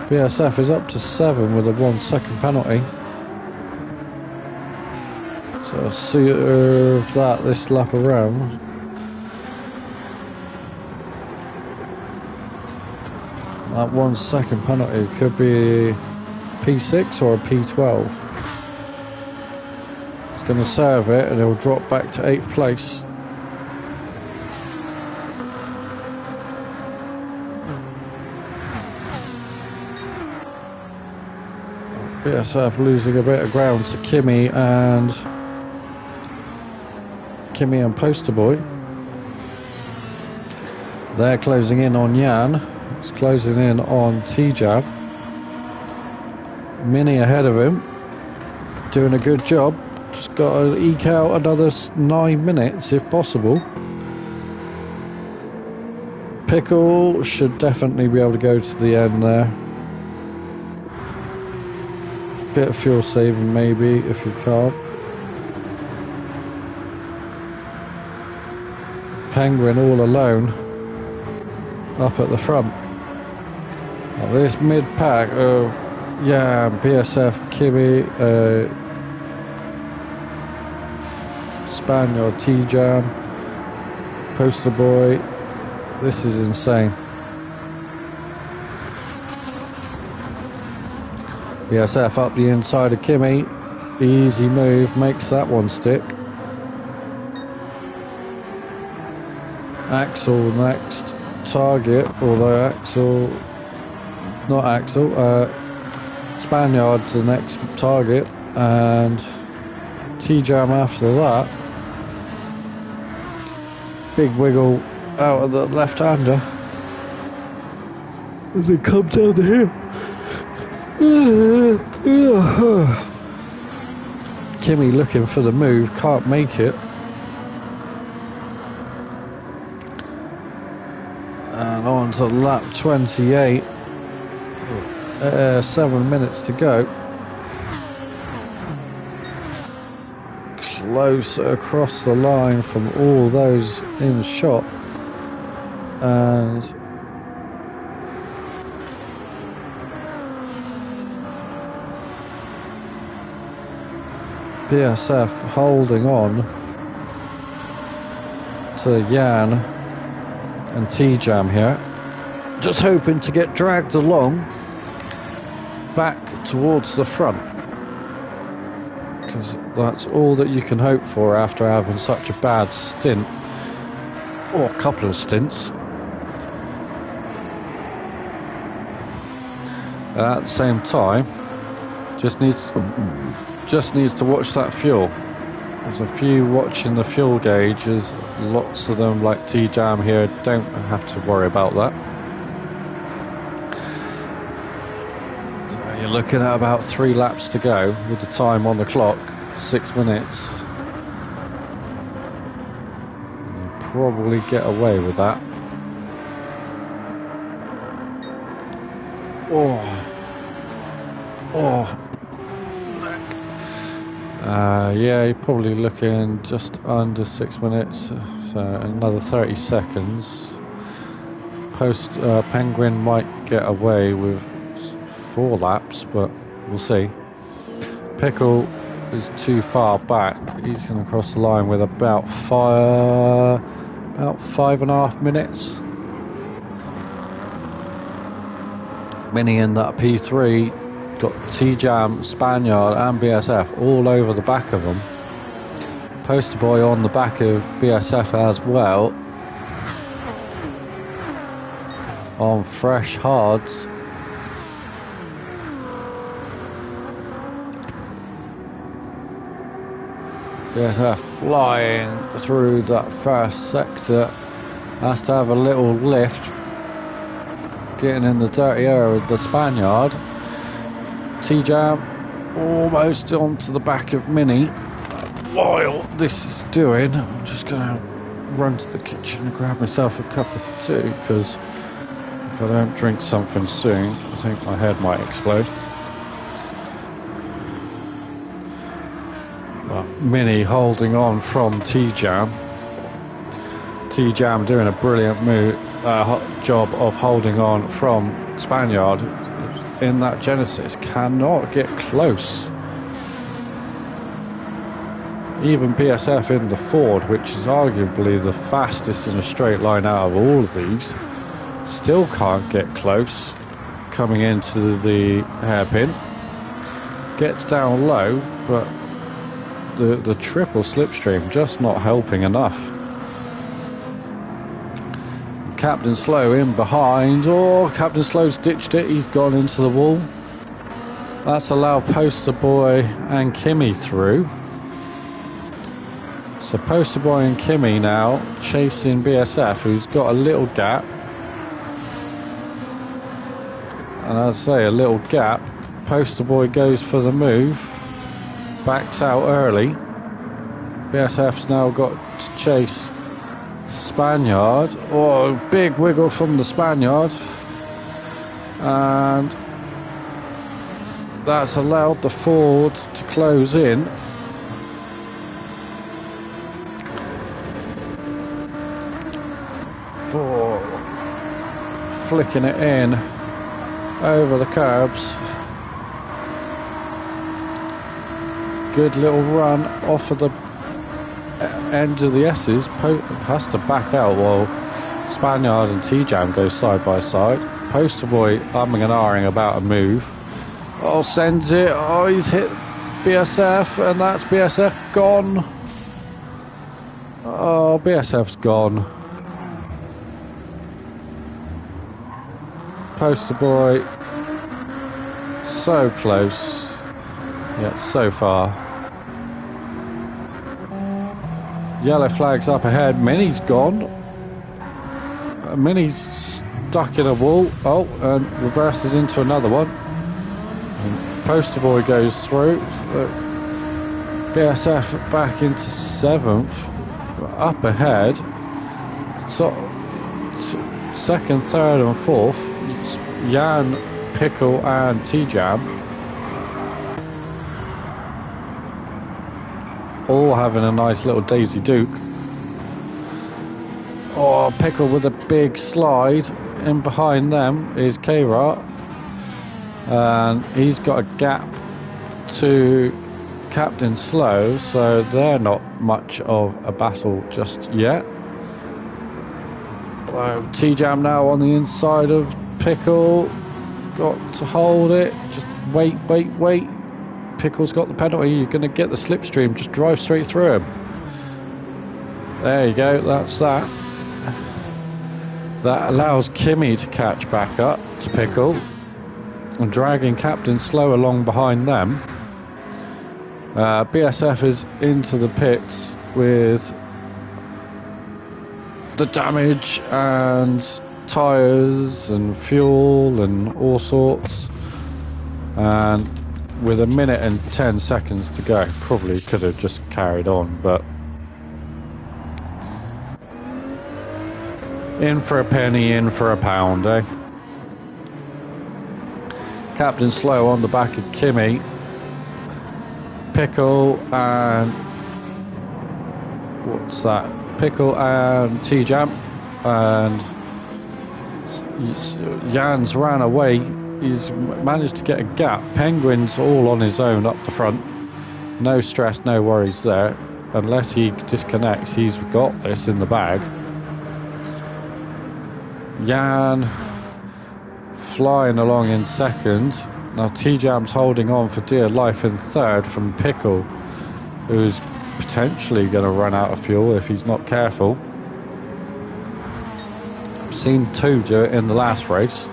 BSF is up to 7 with a 1 second penalty. So serve that this lap around. That 1 second penalty could be P6 or a P12. He's going to serve it and he'll drop back to 8th place. BSF losing a bit of ground to Kimi and Poster Boy. They're closing in on Jan. It's closing in on T-Jab. Mini ahead of him, doing a good job. Just got to eke out another 9 minutes if possible. Pickle should definitely be able to go to the end there. Bit of fuel saving maybe if you can't. Penguin all alone up at the front. Now this mid pack of BSF, Kimi, Spaniard, T-Jam, Poster Boy. This is insane. BSF up the inside of Kimi. Easy move, makes that one stick. Axel next target, although Spaniard's the next target, and T-Jam after that. Big wiggle out of the left-hander as it comes down the hill. Kimi looking for the move, can't make it. And on to lap 28. 7 minutes to go. Closer across the line from all those in shot. And BSF holding on to Jan and T-Jam here, just hoping to get dragged along back towards the front, because that's all that you can hope for after having such a bad stint, or a couple of stints. At the same time, just needs to watch that fuel. There's a few watching the fuel gauges. Lots of them, like T-Jam here, don't have to worry about that. So you're looking at about 3 laps to go with the time on the clock, 6 minutes. You'll probably get away with that. Yeah, you're probably looking just under 6 minutes, so another 30 seconds. Penguin might get away with 4 laps, but we'll see. Pickle is too far back. He's going to cross the line with about 5.5 minutes. Mini in that P3, got T-Jam, Spaniard and BSF all over the back of them. Poster boy on the back of BSF as well, on fresh hards. BSF flying through that first sector, has to have a little lift, getting in the dirty air with the Spaniard. T-Jam almost onto the back of Mini. While this is doing, I'm just going to run to the kitchen and grab myself a cup of tea, because if I don't drink something soon, I think my head might explode. But Mini holding on from T-Jam. T-Jam doing a brilliant job of holding on from Spaniard in that Genesis, cannot get close. Even BSF in the Ford, which is arguably the fastest in a straight line out of all of these, still can't get close. Coming into the hairpin, gets down low, but the triple slipstream just not helping enough. Captain Slow in behind. Oh, Captain Slow's ditched it. He's gone into the wall. That's allowed Poster Boy and Kimmy through. So Poster Boy and Kimmy now chasing BSF, who's got a little gap. And as I say, a little gap. Poster Boy goes for the move. Backs out early. BSF's now got to chase Spaniard. Oh, big wiggle from the Spaniard. And that's allowed the Ford to close in. Oh, flicking it in over the curbs. Good little run off of the end of the S's. Has to back out while Spaniard and T-Jam go side by side. Poster Boy umming and ahhing about a move. Oh, sends it. Oh, he's hit BSF, and that's BSF gone. Oh, BSF's gone. Poster Boy so close, yet so far. Yellow flag's up ahead. Mini's gone. Mini's stuck in a wall. Oh, and reverses into another one. And Poster Boy goes through. BSF back into 7th. Up ahead. So, 2nd, 3rd and 4th. It's Jan, Pickle and T-Jam. All having a nice little Daisy Duke. Oh, Pickle with a big slide. In behind them is K-Rot. And he's got a gap to Captain slow, so they're not much of a battle just yet. T-Jam now on the inside of Pickle. Got to hold it. Just wait. Pickle's got the penalty. You're going to get the slipstream. Just drive straight through him. There you go. That's that. That allows Kimmy to catch back up to Pickle. And dragging Captain slow along behind them. BSF is into the pits with the damage and tyres and fuel and all sorts, and with a minute and 10 seconds to go, probably could have just carried on, but in for a penny, in for a pound, eh? Captain slow on the back of Kimmy, Pickle and what's that? Pickle and T-Jam, and Jan's ran away. He's managed to get a gap. Penguin's all on his own up the front. No stress, no worries there. Unless he disconnects, he's got this in the bag. Jan flying along in second. Now T-Jam's holding on for dear life in third from Pickle, who's potentially going to run out of fuel if he's not careful. I've seen two do it in the last race.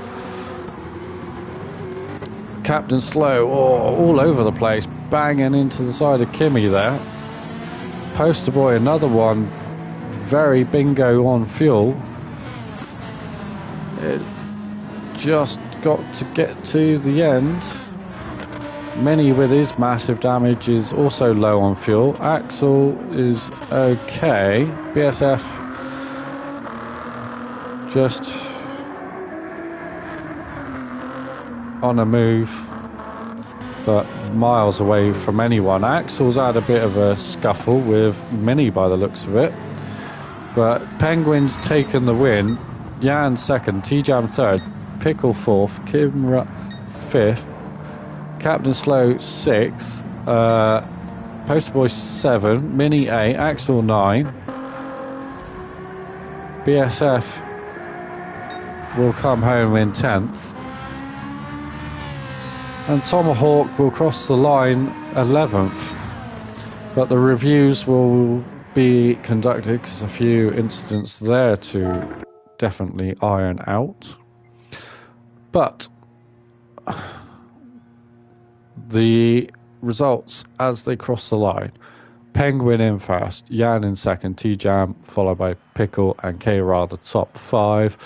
Captain slow, all over the place, banging into the side of Kimmy there. Poster boy, another one, very bingo on fuel. It's just got to get to the end. Mini with his massive damage is also low on fuel. Axel is okay. BSF just on a move, but miles away from anyone. Axel's had a bit of a scuffle with Mini by the looks of it, but Penguin's taken the win. Jan second, T-Jam third, Pickle fourth, Kimra fifth, Captain Slow sixth, Poster Boy 7, Mini 8, Axel 9. BSF will come home in 10th. And Tomahawk will cross the line 11th. But the reviews will be conducted because a few incidents there to definitely iron out. But the results as they cross the line: Penguin in first, Jan in second, T-Jam followed by Pickle and K-Ra the top 5,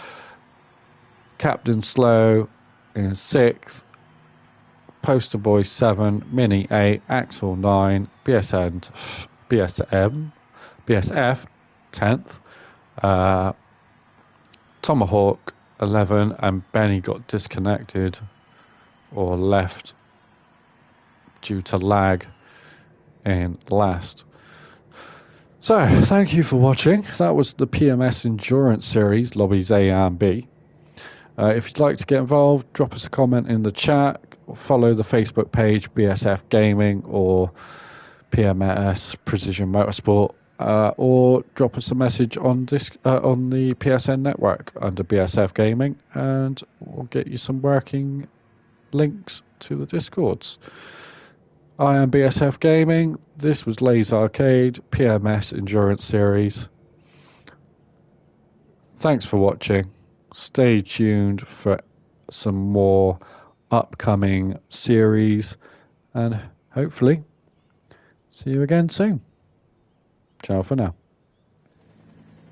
Captain Slow in sixth, Poster Boy 7, Mini 8, Axel 9, BSF 10th, Tomahawk 11, and Benny got disconnected or left due to lag in last. So thank you for watching. That was the PMS Endurance Series, Lobbies A and B. If you'd like to get involved, drop us a comment in the chat, or follow the Facebook page BSF Gaming or PMS Precision Motorsport, or drop us a message on the PSN network under BSF Gaming, and we'll get you some working links to the Discords. I am BSF Gaming. This was LazArcade PMS Endurance Series. Thanks for watching. Stay tuned for some more upcoming series, and hopefully see you again soon. Ciao for now.